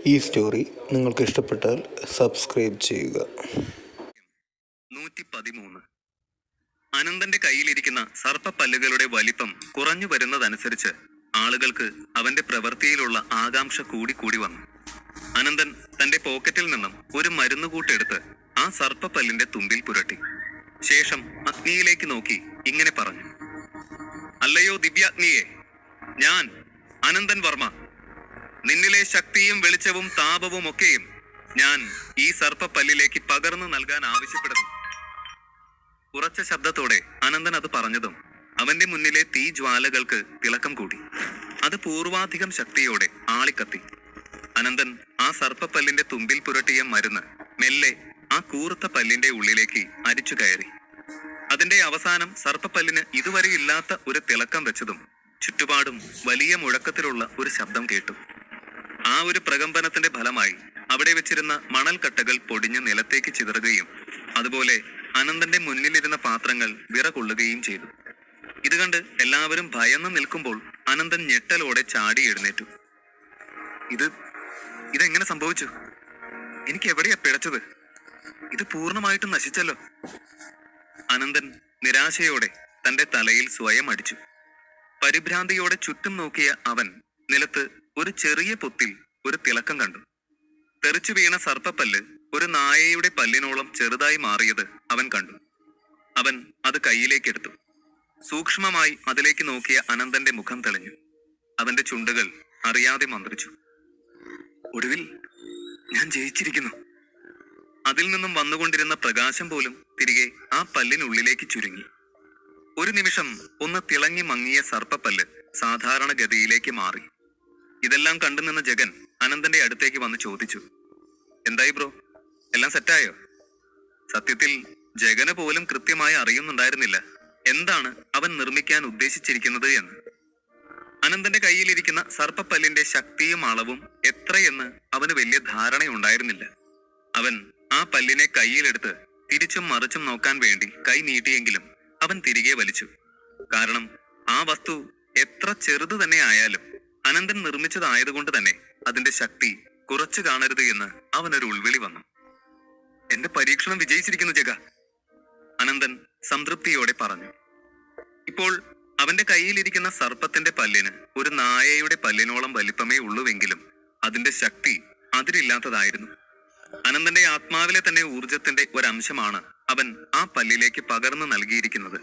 ഈ സ്റ്റോറി നിങ്ങൾക്ക് ഇഷ്ടപ്പെട്ടാൽ സബ്സ്ക്രൈബ് ചെയ്യുക. 113. അനന്തന്റെ കയ്യിലിരിക്കുന്ന സർപ്പപ്പല്ലുകളുടെ വലിപ്പം കുറഞ്ഞു വരുന്നതനുസരിച്ച് ആളുകൾക്ക് അവന്റെ പ്രവൃത്തിയിലുള്ള ആകാംക്ഷ കൂടി വന്നു. അനന്തൻ തന്റെ പോക്കറ്റിൽ നിന്നും ഒരു മരുന്നുകൂട്ടെടുത്ത് ആ സർപ്പപ്പല്ലിന്റെ തുമ്പിൽ പുരട്ടി. ശേഷം അഗ്നിയിലേക്ക് നോക്കി ഇങ്ങനെ പറഞ്ഞു: അല്ലയോ ദിവ്യാഗ്നിയെ, ഞാൻ അനന്തൻ വർമ്മ, നിന്നിലെ ശക്തിയും വെളിച്ചവും താപവും ഒക്കെയും ഞാൻ ഈ സർപ്പപ്പല്ലിലേക്ക് പകർന്നു നൽകാൻ ആവശ്യപ്പെടുന്നു. ഉറച്ച ശബ്ദത്തോടെ അനന്തൻ അത് പറഞ്ഞതും അവന്റെ മുന്നിലെ തീജ്വാലകൾക്ക് തിളക്കം കൂടി. അത് പൂർവാധികം ശക്തിയോടെ ആളിക്കത്തി. അനന്തൻ ആ സർപ്പപ്പല്ലിന്റെ തുമ്പിൽ പുരട്ടിയ മരുന്ന് മെല്ലെ ആ കൂർത്ത പല്ലിന്റെ ഉള്ളിലേക്ക് അരിച്ചു കയറി. അതിന്റെ അവസാനം സർപ്പപ്പല്ലിന് ഇതുവരെ ഇല്ലാത്ത ഒരു തിളക്കം വെച്ചതും ചുറ്റുപാടും വലിയ മുഴക്കത്തിലുള്ള ഒരു ശബ്ദം കേട്ടു. ആ ഒരു പ്രകമ്പനത്തിന്റെ ഫലമായി അവിടെ വെച്ചിരുന്ന മണൽക്കട്ടകൾ പൊടിഞ്ഞു നിലത്തേക്ക് ചിതറുകയും അതുപോലെ അനന്തന്റെ മുന്നിലിരുന്ന പാത്രങ്ങൾ വിറകൊള്ളുകയും ചെയ്തു. ഇത് കണ്ട് എല്ലാവരും ഭയന്ന് നിൽക്കുമ്പോൾ അനന്തൻ ഞെട്ടലോടെ ചാടി എഴുന്നേറ്റു. ഇതെങ്ങനെ സംഭവിച്ചു? എനിക്ക് എവിടെയാ പിഴച്ചത്? ഇത് പൂർണ്ണമായിട്ടും നശിച്ചല്ലോ. അനന്തൻ നിരാശയോടെ തന്റെ തലയിൽ സ്വയം അടിച്ചു. പരിഭ്രാന്തിയോടെ ചുറ്റും നോക്കിയ അവൻ നിലത്ത് ഒരു ചെറിയ പൊത്തിൽ ഒരു തിളക്കം കണ്ടു. തെറിച്ചു വീണ സർപ്പപ്പല്ല് ഒരു നായയുടെ പല്ലിനോളം ചെറുതായി മാറിയത് അവൻ കണ്ടു. അവൻ അത് കയ്യിലേക്കെടുത്തു. സൂക്ഷ്മമായി അതിലേക്ക് നോക്കിയ അനന്തന്റെ മുഖം തെളിഞ്ഞു. അവന്റെ ചുണ്ടുകൾ അറിയാതെ മന്ത്രിച്ചു: ഒടുവിൽ ഞാൻ ജയിച്ചിരിക്കുന്നു. അതിൽ നിന്നും വന്നുകൊണ്ടിരുന്ന പ്രകാശം പോലും തിരികെ ആ പല്ലിനുള്ളിലേക്ക് ചുരുങ്ങി. ഒരു നിമിഷം ഒന്ന് തിളങ്ങി മങ്ങിയ സർപ്പപ്പല്ല് സാധാരണ ഗതിയിലേക്ക് മാറി. ഇതെല്ലാം കണ്ടുനിന്ന ജഗൻ അനന്തന്റെ അടുത്തേക്ക് വന്ന് ചോദിച്ചു: എന്തായി ബ്രോ, എല്ലാം സെറ്റായോ? സത്യത്തിൽ ജഗന് പോലും കൃത്യമായി അറിയുന്നുണ്ടായിരുന്നില്ല എന്താണ് അവൻ നിർമ്മിക്കാൻ ഉദ്ദേശിച്ചിരിക്കുന്നത് എന്ന്. അനന്തന്റെ കയ്യിലിരിക്കുന്ന സർപ്പപ്പല്ലിന്റെ ശക്തിയും അളവും എത്രയെന്ന് അവന് വലിയ ധാരണയുണ്ടായിരുന്നില്ല. അവൻ ആ പല്ലിനെ കയ്യിലെടുത്ത് തിരിച്ചും മറിച്ചും നോക്കാൻ വേണ്ടി കൈ നീട്ടിയെങ്കിലും അവൻ തിരികെ വലിച്ചു. കാരണം ആ വസ്തു എത്ര ചെറുത് തന്നെ ആയാലും അനന്തൻ നിർമ്മിച്ചതായതുകൊണ്ട് തന്നെ അതിന്റെ ശക്തി കുറച്ചു കാണരുത് എന്ന് അവനൊരു ഉൾവിളി വന്നു. എന്റെ പരീക്ഷണം വിജയിച്ചിരിക്കുന്നു ജഗ, അനന്തൻ സംതൃപ്തിയോടെ പറഞ്ഞു. ഇപ്പോൾ അവന്റെ കയ്യിലിരിക്കുന്ന സർപ്പത്തിന്റെ പല്ലിന് ഒരു നായയുടെ പല്ലിനോളം വലിപ്പമേ ഉള്ളുവെങ്കിലും അതിന്റെ ശക്തി അതിരില്ലാത്തതായിരുന്നു. അനന്തന്റെ ആത്മാവിലെ തന്നെ ഊർജത്തിന്റെ ഒരംശമാണ് അവൻ ആ പല്ലിലേക്ക് പകർന്നു നൽകിയിരിക്കുന്നത്.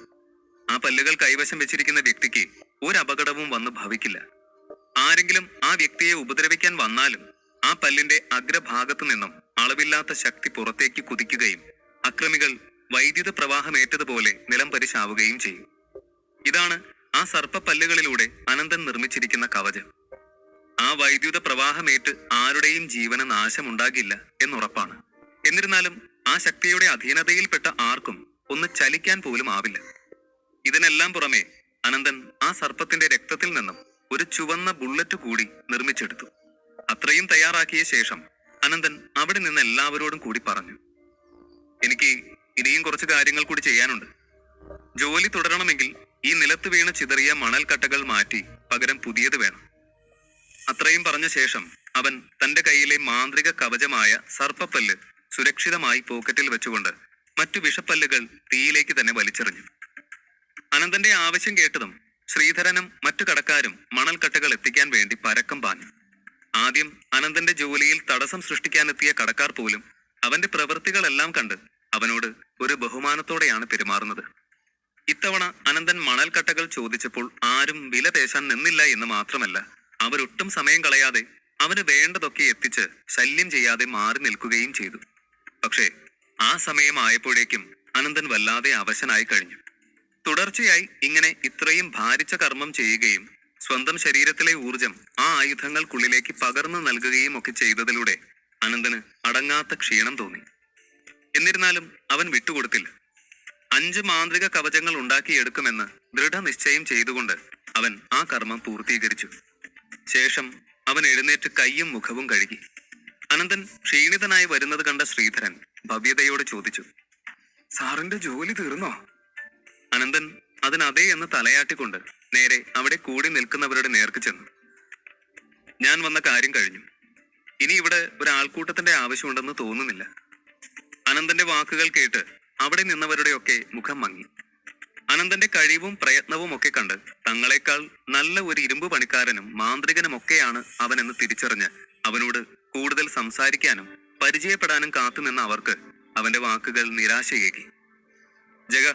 ആ പല്ലുകൾ കൈവശം വെച്ചിരിക്കുന്ന വ്യക്തിക്ക് ഒരു അപകടവും വന്നു ഭവിക്കില്ല. ആരെങ്കിലും ആ വ്യക്തിയെ ഉപദ്രവിക്കാൻ വന്നാലും ആ പല്ലിന്റെ അഗ്രഭാഗത്തു നിന്നും അളവില്ലാത്ത ശക്തി പുറത്തേക്ക് കുതിക്കുകയും അക്രമികൾ വൈദ്യുത പ്രവാഹമേറ്റതുപോലെ നിലം പരിശാവുകയും ചെയ്യും. ഇതാണ് ആ സർപ്പപ്പല്ലുകളിലൂടെ അനന്തൻ നിർമ്മിച്ചിരിക്കുന്ന കവചം. ആ വൈദ്യുത പ്രവാഹമേറ്റ് ആരുടെയും ജീവന് നാശമുണ്ടാകില്ല എന്നുറപ്പാണ്. എന്നിരുന്നാലും ആ ശക്തിയുടെ അധീനതയിൽപ്പെട്ട ആർക്കും ഒന്ന് ചലിക്കാൻ പോലും ആവില്ല. ഇതിനെല്ലാം പുറമെ അനന്തൻ ആ സർപ്പത്തിന്റെ രക്തത്തിൽ നിന്നും ഒരു ചുവന്ന ബുള്ളറ്റ് കൂടി നിർമ്മിച്ചെടുത്തു. അത്രയും തയ്യാറാക്കിയ ശേഷം അനന്തൻ അവിടെ നിന്ന് എല്ലാവരോടും കൂടി പറഞ്ഞു: എനിക്ക് ഇനിയും കുറച്ച് കാര്യങ്ങൾ കൂടി ചെയ്യാനുണ്ട്. ജോലി തുടരണമെങ്കിൽ ഈ നിലത്ത് വീണ് ചിതറിയ മണൽക്കട്ടകൾ മാറ്റി പകരം പുതിയത് വേണം. അത്രയും പറഞ്ഞ ശേഷം അവൻ തന്റെ കയ്യിലെ മാന്ത്രിക കവചമായ സർപ്പപ്പല്ല് സുരക്ഷിതമായി പോക്കറ്റിൽ വെച്ചുകൊണ്ട് മറ്റു വിഷപ്പല്ലുകൾ തീയിലേക്ക് തന്നെ വലിച്ചെറിഞ്ഞു. അനന്തന്റെ ആവശ്യം കേട്ടതും ശ്രീധരനും മറ്റു കടക്കാരും മണൽക്കട്ടകൾ എത്തിക്കാൻ വേണ്ടി പരക്കം പാഞ്ഞു. ആദ്യം അനന്തന്റെ ജോലിയിൽ തടസ്സം സൃഷ്ടിക്കാനെത്തിയ കടക്കാർ പോലും അവന്റെ പ്രവൃത്തികളെല്ലാം കണ്ട് അവനോട് ഒരു ബഹുമാനത്തോടെയാണ് പെരുമാറുന്നത്. ഇത്തവണ അനന്തൻ മണൽക്കട്ടകൾ ചോദിച്ചപ്പോൾ ആരും വില പേശാൻ നിന്നില്ല എന്ന് മാത്രമല്ല, അവരൊട്ടും സമയം കളയാതെ അവന് വേണ്ടതൊക്കെ എത്തിച്ച് ശല്യം ചെയ്യാതെ മാറി നിൽക്കുകയും ചെയ്തു. പക്ഷേ ആ സമയമായപ്പോഴേക്കും അനന്തൻ വല്ലാതെ അവശനായി കഴിഞ്ഞു. തുടർച്ചയായി ഇങ്ങനെ ഇത്രയും ഭാരിച്ച കർമ്മം ചെയ്യുകയും സ്വന്തം ശരീരത്തിലെ ഊർജം ആ ആയുധങ്ങൾക്കുള്ളിലേക്ക് പകർന്നു നൽകുകയും ഒക്കെ ചെയ്തതിലൂടെ അനന്തന് അടങ്ങാത്ത ക്ഷീണം തോന്നി. എന്നിരുന്നാലും അവൻ വിട്ടുകൊടുത്തില്ല. 5 മാന്ത്രിക കവചങ്ങൾ ഉണ്ടാക്കിയെടുക്കുമെന്ന് ദൃഢനിശ്ചയം ചെയ്തുകൊണ്ട് അവൻ ആ കർമ്മം പൂർത്തീകരിച്ചു. ശേഷം അവൻ എഴുന്നേറ്റ് കൈയും മുഖവും കഴുകി. അനന്തൻ ക്ഷീണിതനായി വരുന്നത് കണ്ട ശ്രീധരൻ ഭവ്യതയോട് ചോദിച്ചു: സാറിന്റെ ജോലി തീർന്നോ? അനന്തൻ അതിനതേ എന്ന് തലയാട്ടിക്കൊണ്ട് നേരെ അവിടെ കൂടി നിൽക്കുന്നവരുടെ നേർക്ക് ചെന്നു. ഞാൻ വന്ന കാര്യം കഴിഞ്ഞു. ഇനി ഇവിടെ ഒരു ആൾക്കൂട്ടത്തിന്റെ ആവശ്യമുണ്ടെന്ന് തോന്നുന്നില്ല. അനന്തന്റെ വാക്കുകൾ കേട്ട് അവിടെ നിന്നവരുടെയൊക്കെ മുഖം മങ്ങി. അനന്തന്റെ കഴിവും പ്രയത്നവും ഒക്കെ കണ്ട് തങ്ങളെക്കാൾ നല്ല ഒരു ഇരുമ്പ് പണിക്കാരനും മാന്ത്രികനുമൊക്കെയാണ് അവനെന്ന് തിരിച്ചറിഞ്ഞ് അവനോട് കൂടുതൽ സംസാരിക്കാനും പരിചയപ്പെടാനും കാത്തുനിന്ന അവർക്ക് അവന്റെ വാക്കുകൾ നിരാശയേകി. ജഗ,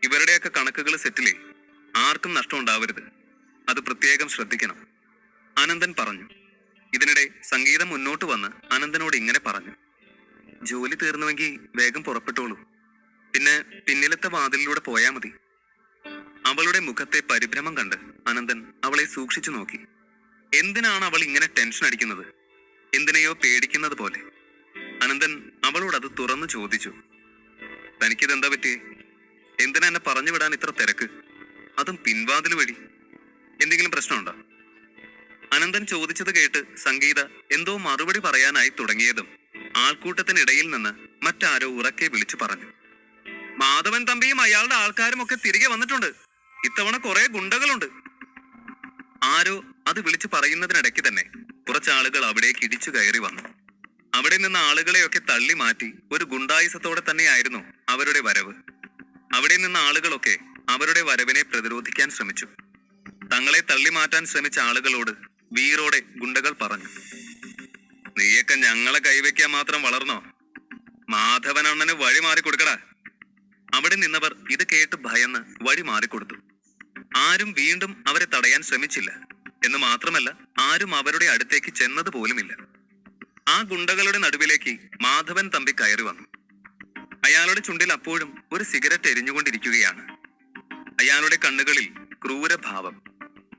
ഇവരുടെയൊക്കെ കണക്കുകൾ സെറ്റിലേ, ആർക്കും നഷ്ടം ഉണ്ടാവരുത്, അത് പ്രത്യേകം ശ്രദ്ധിക്കണം, അനന്തൻ പറഞ്ഞു. ഇതിനിടെ സംഗീതം മുന്നോട്ട് വന്ന് അനന്തനോട് ഇങ്ങനെ പറഞ്ഞു: ജോലി തീർന്നുവെങ്കിൽ വേഗം പുറപ്പെട്ടോളൂ, പിന്നെ പിന്നിലത്തെ വാതിലിലൂടെ പോയാ മതി. അവളുടെ മുഖത്തെ പരിഭ്രമം കണ്ട് അനന്തൻ അവളെ സൂക്ഷിച്ചു നോക്കി. എന്തിനാണ് അവൾ ഇങ്ങനെ ടെൻഷൻ അടിക്കുന്നത്? എന്തിനെയോ പേടിക്കുന്നത് പോലെ. അനന്തൻ അവളോട് അത് തുറന്നു ചോദിച്ചു. തനിക്കിതെന്താ പറ്റിയേ? എന്തിനാ എന്നെ പറഞ്ഞു വിടാൻ ഇത്ര തിരക്ക്, അതും പിൻവാതിൽ വഴി? എന്തെങ്കിലും പ്രശ്നമുണ്ടോ? അനന്തൻ ചോദിച്ചത് കേട്ട് സംഗീത എന്തോ മറുപടി പറയാനായി തുടങ്ങിയതും ആൾക്കൂട്ടത്തിനിടയിൽ നിന്ന് മറ്റാരോ ഉറക്കെ വിളിച്ചു പറഞ്ഞു: മാധവൻ തമ്പിയും അയാളുടെ ആൾക്കാരും ഒക്കെ തിരികെ വന്നിട്ടുണ്ട്. ഇത്തവണ കുറെ ഗുണ്ടകളുണ്ട്. ആരോ അത് വിളിച്ചു പറയുന്നതിനിടയ്ക്ക് തന്നെ കുറച്ചാളുകൾ അവിടേക്ക് ഇടിച്ചു കയറി വന്നു. അവിടെ നിന്ന് ആളുകളെയൊക്കെ തള്ളി മാറ്റി ഒരു ഗുണ്ടായുസത്തോടെ തന്നെയായിരുന്നു അവരുടെ വരവ്. അവിടെ നിന്ന് ആളുകളൊക്കെ അവരുടെ വരവിനെ പ്രതിരോധിക്കാൻ ശ്രമിച്ചു. തങ്ങളെ തള്ളി മാറ്റാൻ ശ്രമിച്ച ആളുകളോട് വീറോടെ ഗുണ്ടകൾ പറഞ്ഞു: നീയൊക്കെ ഞങ്ങളെ കൈവയ്ക്കാൻ മാത്രം വളർന്നോ? മാധവൻ അണ്ണന് വഴി മാറിക്കൊടുക്കടാ. അവിടെ നിന്നവർ ഇത് കേട്ട് ഭയന്ന് വഴി മാറിക്കൊടുത്തു. ആരും വീണ്ടും അവരെ തടയാൻ ശ്രമിച്ചില്ല എന്ന് മാത്രമല്ല, ആരും അവരുടെ അടുത്തേക്ക് ചെന്നത് പോലുമില്ല. ആ ഗുണ്ടകളുടെ നടുവിലേക്ക് മാധവൻ തമ്പി കയറി വന്നു. അയാളുടെ ചുണ്ടിൽ അപ്പോഴും ഒരു സിഗരറ്റ് എരിഞ്ഞുകൊണ്ടിരിക്കുകയാണ്. അയാളുടെ കണ്ണുകളിൽ ക്രൂരഭാവം.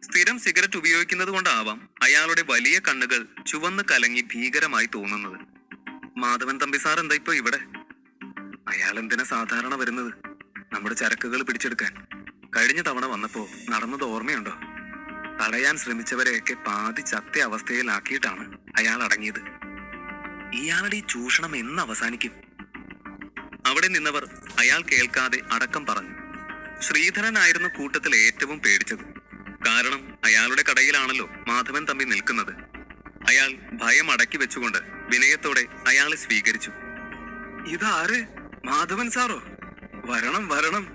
സ്ഥിരം സിഗരറ്റ് ഉപയോഗിക്കുന്നത് കൊണ്ടാവാം അയാളുടെ വലിയ കണ്ണുകൾ ചുവന്ന് കലങ്ങി ഭീകരമായി തോന്നുന്നത്. മാധവൻ തമ്പി സാർ എന്താ ഇപ്പൊ ഇവിടെ? അയാൾ എന്തിനാ സാധാരണ വരുന്നത്? നമ്മുടെ ചരക്കുകൾ പിടിച്ചെടുക്കാൻ. കഴിഞ്ഞ തവണ വന്നപ്പോ നടന്നത് ഓർമ്മയുണ്ടോ? തടയാൻ ശ്രമിച്ചവരെയൊക്കെ പാതി ചത്ത അവസ്ഥയിലാക്കിയിട്ടാണ് അയാൾ അടങ്ങിയത്. ഇയാളുടെ ഈ ചൂഷണം എന്ന് അവസാനിക്കും? അവിടെ നിന്നവർ അയാൾ കേൾക്കാതെ അടക്കം പറഞ്ഞു. ശ്രീധരനായിരുന്നു കൂട്ടത്തിൽ ഏറ്റവും പേടിച്ചത്. കാരണം അയാളുടെ കടയിലാണല്ലോ മാധവൻ തമ്പി നിൽക്കുന്നത്. അയാൾ ഭയം അടക്കി വെച്ചുകൊണ്ട് വിനയത്തോടെ അയാളെ സ്വീകരിച്ചു. ഇതാര്? മാധവൻ സാറോ? വരണം വരണം.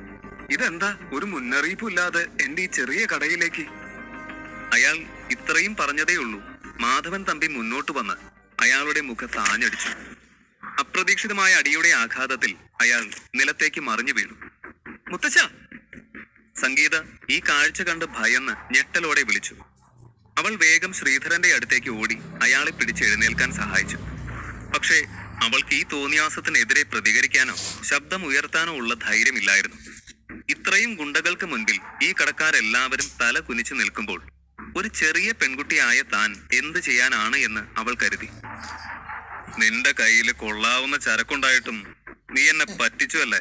ഇതെന്താ ഒരു മുന്നറിയിപ്പില്ലാതെ എന്റെ ഈ ചെറിയ കടയിലേക്ക്? അയാൾ ഇത്രയും പറഞ്ഞതേ ഉള്ളൂ. മാധവൻ തമ്പി മുന്നോട്ട് വന്ന് അയാളുടെ മുഖത്ത് ആഞ്ഞടിച്ചു. അപ്രതീക്ഷിതമായ അടിയുടെ ആഘാതത്തിൽ അയാൾ നിലത്തേക്ക് മറിഞ്ഞു വീണു. മുത്തച്ഛ! സംഗീത ഈ കാഴ്ച കണ്ട് ഭയന്ന് ഞെട്ടലോടെ വിളിച്ചു. അവൾ വേഗം ശ്രീധരന്റെ അടുത്തേക്ക് ഓടി അയാളെ പിടിച്ച് എഴുന്നേൽക്കാൻ സഹായിച്ചു. പക്ഷേ അവൾക്ക് ഈ തോന്നിയാസത്തിനെതിരെ പ്രതികരിക്കാനോ ശബ്ദം ഉയർത്താനോ ഉള്ള ധൈര്യമില്ലായിരുന്നു. ഇത്രയും ഗുണ്ടകൾക്ക് മുൻപിൽ ഈ കടക്കാരെല്ലാവരും തല കുനിച്ചു നിൽക്കുമ്പോൾ ഒരു ചെറിയ പെൺകുട്ടിയായ താൻ എന്ത് ചെയ്യാനാണ് എന്ന് അവൾ കരുതി. നിന്റെ കയ്യിൽ കൊള്ളാവുന്ന ചരക്കുണ്ടായിട്ടും നീ എന്നെ പറ്റിച്ചു അല്ലേ?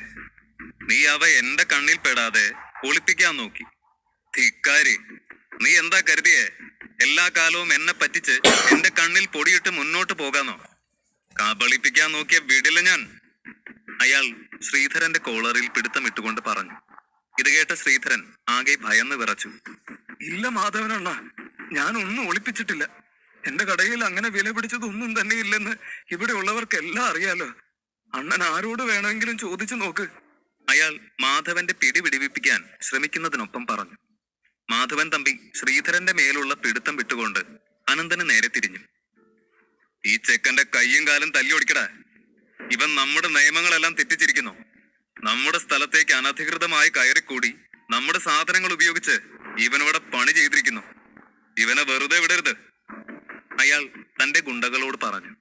നീ അവ എന്റെ കണ്ണിൽ പെടാതെ ഒളിപ്പിക്കാൻ നോക്കി. ധിക്കാരി, നീ എന്താ കരുതിയേ? എല്ലാ കാലവും എന്നെ പറ്റിച്ച് എന്റെ കണ്ണിൽ പൊടിയിട്ട് മുന്നോട്ട് പോകാന്നോ? കബളിപ്പിക്കാൻ നോക്കിയ വിടില്ല ഞാൻ. അയാൾ ശ്രീധരന്റെ കോളറിൽ പിടുത്തമിട്ടുകൊണ്ട് പറഞ്ഞു. ഇത് കേട്ട ശ്രീധരൻ ആകെ ഭയന്ന് വിറച്ചു. ഇല്ല മാധവനണ്ണ, ഞാൻ ഒന്നും ഒളിപ്പിച്ചിട്ടില്ല. എന്റെ കടയിൽ അങ്ങനെ വില പിടിച്ചതൊന്നും തന്നെ ഇല്ലെന്ന് ഇവിടെ ഉള്ളവർക്കെല്ലാം അറിയാലോ. അണ്ണൻ ആരോട് വേണമെങ്കിലും ചോദിച്ചു നോക്ക്. അയാൾ മാധവന്റെ പിടി വിടിവിപ്പിക്കാൻ ശ്രമിക്കുന്നതിനൊപ്പം പറഞ്ഞു. മാധവൻ തമ്പി ശ്രീധരന്റെ മേലുള്ള പിടുത്തം വിട്ടുകൊണ്ട് അനന്തന് നേരെ തിരിഞ്ഞു. ഈ ചെക്കന്റെ കയ്യും കാലും തല്ലി ഒടിക്കടാ. ഇവൻ നമ്മുടെ നിയമങ്ങളെല്ലാം തെറ്റിച്ചിരിക്കുന്നു. നമ്മുടെ സ്ഥലത്തേക്ക് അനധികൃതമായി കയറിക്കൂടി നമ്മുടെ സാധനങ്ങൾ ഉപയോഗിച്ച് ഇവനിവിടെ പണി ചെയ്തിരിക്കുന്നു. ഇവനെ വെറുതെ വിടരുത്, അയാൾ തന്റെ ഗുണ്ടകളോട് പറഞ്ഞു.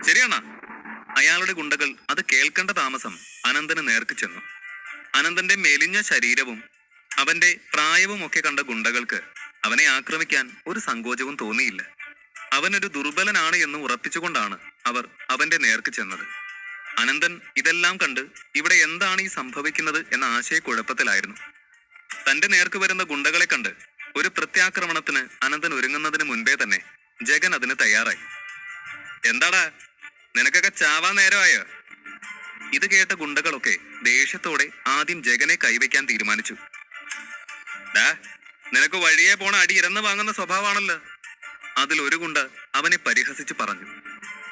ശരിയാണ? അയാളുടെ ഗുണ്ടകൾ അത് കേൾക്കേണ്ട താമസം അനന്തന് നേർക്ക് ചെന്നു. അനന്തന്റെ മെലിഞ്ഞ ശരീരവും അവന്റെ പ്രായവും ഒക്കെ കണ്ട ഗുണ്ടകൾക്ക് അവനെ ആക്രമിക്കാൻ ഒരു സങ്കോചവും തോന്നിയില്ല. അവനൊരു ദുർബലനാണ് എന്ന് ഉറപ്പിച്ചുകൊണ്ടാണ് അവർ അവന്റെ നേർക്ക് ചെന്നത്. അനന്തൻ ഇതെല്ലാം കണ്ട് ഇവിടെ എന്താണ് ഈ സംഭവിക്കുന്നത് എന്ന ആശയക്കുഴപ്പത്തിലായിരുന്നു. തന്റെ നേർക്ക് വരുന്ന ഗുണ്ടകളെ കണ്ട് ഒരു പ്രത്യാക്രമണത്തിന് അനന്തൻ ഒരുങ്ങുന്നതിന് മുൻപേ തന്നെ ജഗൻ അതിന് തയ്യാറായി. എന്താടാ, നിനക്കൊക്കെ ചാവാൻ നേരമായോ? ഇത് കേട്ട ഗുണ്ടകളൊക്കെ ദേഷ്യത്തോടെ ആദ്യം ജഗനെ കൈവയ്ക്കാൻ തീരുമാനിച്ചു. നിനക്ക് വഴിയെ പോണ അടി ഇരന്ന് വാങ്ങുന്ന സ്വഭാവമാണല്ലോ. അതിലൊരു ഗുണ്ട അവനെ പരിഹസിച്ചു പറഞ്ഞു.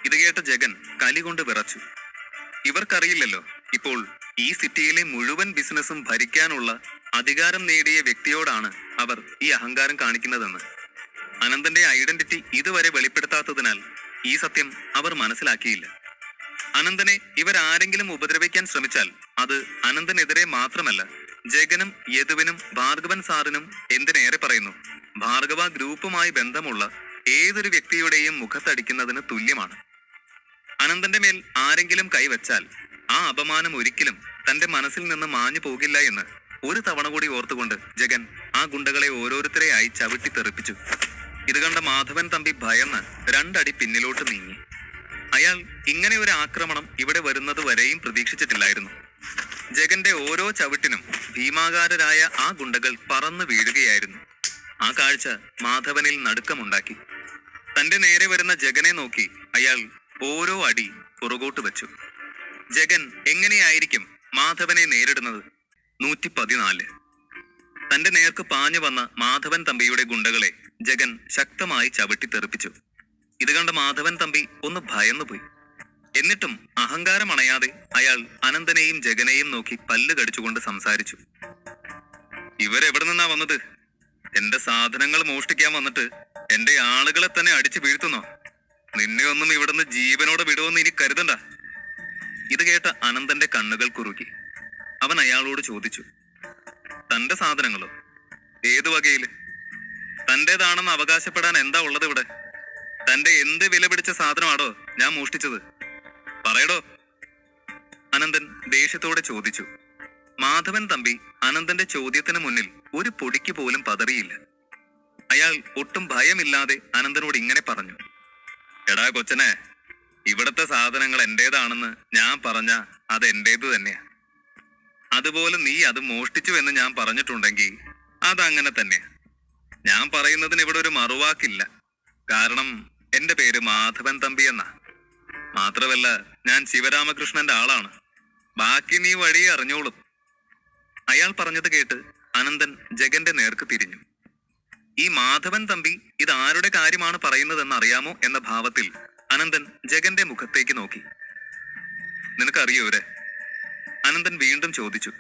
ഇത് കേട്ട ജഗൻ കലി കൊണ്ട് വിറച്ചു. ഇവർക്കറിയില്ലല്ലോ ഇപ്പോൾ ഈ സിറ്റിയിലെ മുഴുവൻ ബിസിനസ്സും ഭരിക്കാനുള്ള അധികാരം നേടിയ വ്യക്തിയോടാണ് അവർ ഈ അഹങ്കാരം കാണിക്കുന്നതെന്ന്. അനന്തന്റെ ഐഡന്റിറ്റി ഇതുവരെ വെളിപ്പെടുത്താത്തതിനാൽ ഈ സത്യം അവർ മനസ്സിലാക്കിയില്ല. അനന്തനെ ഇവരാരെങ്കിലും ഉപദ്രവിക്കാൻ ശ്രമിച്ചാൽ അത് അനന്തനെതിരെ മാത്രമല്ല, ജഗനും യദുവിനും ഭാർഗവൻ സാറിനും, എന്തിനേറെ പറയുന്നു ഭാർഗവ ഗ്രൂപ്പുമായി ബന്ധമുള്ള ഏതൊരു വ്യക്തിയുടെയും മുഖത്തടിക്കുന്നതിന് തുല്യമാണ്. അനന്തന്റെ മേൽ ആരെങ്കിലും കൈവച്ചാൽ ആ അപമാനം ഒരിക്കലും തന്റെ മനസ്സിൽ നിന്ന് മാഞ്ഞു പോകില്ല എന്ന് ഒരു തവണ കൂടി ഓർത്തുകൊണ്ട് ജഗൻ ആ ഗുണ്ടകളെ ഓരോരുത്തരെയായി ചവിട്ടി തെറിപ്പിച്ചു. ഇത് കണ്ട മാധവൻ തമ്പി ഭയന്ന് 2 അടി പിന്നിലോട്ട് നീങ്ങി. അയാൾ ഇങ്ങനെ ഒരു ആക്രമണം ഇവിടെ വരുന്നത് വരെയും പ്രതീക്ഷിച്ചിട്ടില്ലായിരുന്നു. ജഗന്റെ ഓരോ ചവിട്ടിനും ഭീമാകാരരായ ആ ഗുണ്ടകൾ പറന്നു വീഴുകയായിരുന്നു. ആ കാഴ്ച മാധവനിൽ നടുക്കമുണ്ടാക്കി. തന്റെ നേരെ വരുന്ന ജഗനെ നോക്കി അയാൾ ഓരോ അടി പുറകോട്ട് വെച്ചു. ജഗൻ എങ്ങനെയായിരിക്കും മാധവനെ നേരിടുന്നത്? 114. തന്റെ നേർക്ക് പാഞ്ഞു വന്ന മാധവൻ തമ്പിയുടെ ഗുണ്ടകളെ ജഗൻ ശക്തമായി ചവിട്ടി തെറിപ്പിച്ചു. ഇത് കണ്ട മാധവൻ തമ്പി ഒന്ന് ഭയന്നുപോയി. എന്നിട്ടും അഹങ്കാരം അണയാതെ അയാൾ അനന്തനെയും ജഗനെയും നോക്കി പല്ല് കടിച്ചുകൊണ്ട് സംസാരിച്ചു. ഇവരെവിടെ നിന്നാ വന്നത്? എന്റെ സാധനങ്ങൾ മോഷ്ടിക്കാൻ വന്നിട്ട് എന്റെ ആളുകളെ തന്നെ അടിച്ചു വീഴ്ത്തുന്നോ? നിന്നെ ഒന്നും ഇവിടുന്ന് ജീവനോടെ വിടുമെന്ന് ഇനി കരുതണ്ട. ഇത് കേട്ട അനന്തന്റെ കണ്ണുകൾ കുറുകി. അവൻ അയാളോട് ചോദിച്ചു, തന്റെ സാധനങ്ങളോ? ഏതു വകയില്? തന്റേതാണെന്ന് അവകാശപ്പെടാൻ എന്താ ഉള്ളത് ഇവിടെ? തന്റെ എന്ത് വില പിടിച്ച സാധനമാണോ ഞാൻ മോഷ്ടിച്ചത്? പറയടോ. അനന്തൻ ദേഷ്യത്തോടെ ചോദിച്ചു. മാധവൻ തമ്പി അനന്തന്റെ ചോദ്യത്തിന് മുന്നിൽ ഒരു പൊടിക്ക് പോലും പതറിയില്ല. അയാൾ ഒട്ടും ഭയമില്ലാതെ അനന്തനോട് ഇങ്ങനെ പറഞ്ഞു. എടാ കൊച്ചനെ, ഇവിടത്തെ സാധനങ്ങൾ എന്റേതാണെന്ന് ഞാൻ പറഞ്ഞ അത് എന്റേത് തന്നെയാ. അതുപോലെ നീ അത് മോഷ്ടിച്ചു എന്ന് ഞാൻ പറഞ്ഞിട്ടുണ്ടെങ്കിൽ അതങ്ങനെ തന്നെയാ. ഞാൻ പറയുന്നതിന് ഇവിടെ ഒരു മറുവാക്കില്ല. കാരണം എന്റെ പേര് മാധവൻ തമ്പി എന്നാ. മാത്രമല്ല ഞാൻ ശിവരാമകൃഷ്ണന്റെ ആളാണ്. ബാക്കി നീ വഴി അറിഞ്ഞോളും. അയാൾ പറഞ്ഞത് കേട്ട് അനന്തൻ ജഗന്റെ നേർക്ക് തിരിഞ്ഞു. ഈ മാധവൻ തമ്പി ഇത് ആരുടെ കാര്യമാണ് പറയുന്നതെന്ന് അറിയാമോ എന്ന ഭാവത്തിൽ അനന്തൻ ജഗന്റെ മുഖത്തേക്ക് നോക്കി. നിനക്കറിയോരെ? അനന്തൻ വീണ്ടും ചോദിച്ചു.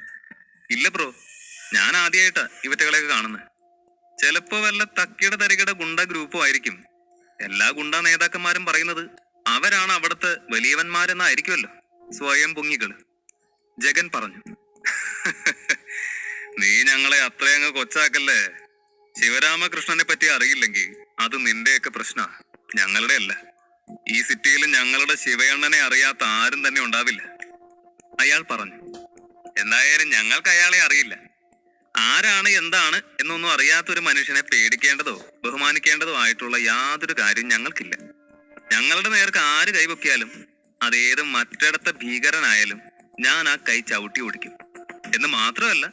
ഇല്ല ബ്രോ, ഞാൻ ആദ്യമായിട്ടാ ഇവറ്റകളെയൊക്കെ കാണുന്നത്. ചിലപ്പോ വല്ല തക്കിട തരികിട ഗുണ്ട ഗ്രൂപ്പും ആയിരിക്കും. എല്ലാ ഗുണ്ട നേതാക്കന്മാരും പറയുന്നത് അവരാണ് അവിടുത്തെ വലിയവന്മാരെന്നായിരിക്കുമല്ലോ, സ്വയം പൊങ്ങികള്. ജഗൻ പറഞ്ഞു. നീ ഞങ്ങളെ അത്രയങ്ങ് കൊച്ചാക്കല്ലേ. ശിവരാമകൃഷ്ണനെ പറ്റി അറിയില്ലെങ്കിൽ അത് നിന്റെയൊക്കെ പ്രശ്ന, ഞങ്ങളുടെ അല്ല. ഈ സിറ്റിയിൽ ഞങ്ങളുടെ ശിവയണ്ണനെ അറിയാത്ത ആരും തന്നെ ഉണ്ടാവില്ല. അയാൾ പറഞ്ഞു. എന്തായാലും ഞങ്ങൾക്ക് അയാളെ അറിയില്ല. ആരാണ് എന്താണ് എന്നൊന്നും അറിയാത്തൊരു മനുഷ്യനെ പേടിക്കേണ്ടതോ ബഹുമാനിക്കേണ്ടതോ ആയിട്ടുള്ള യാതൊരു കാര്യം ഞങ്ങൾക്കില്ല. ഞങ്ങളുടെ നേർക്ക് ആര് കൈവക്കിയാലും അതേത് മറ്റിടത്തെ ഭീകരനായാലും ഞാൻ ആ കൈ ചവിട്ടി ഓടിക്കും. എന്ന് മാത്രമല്ല,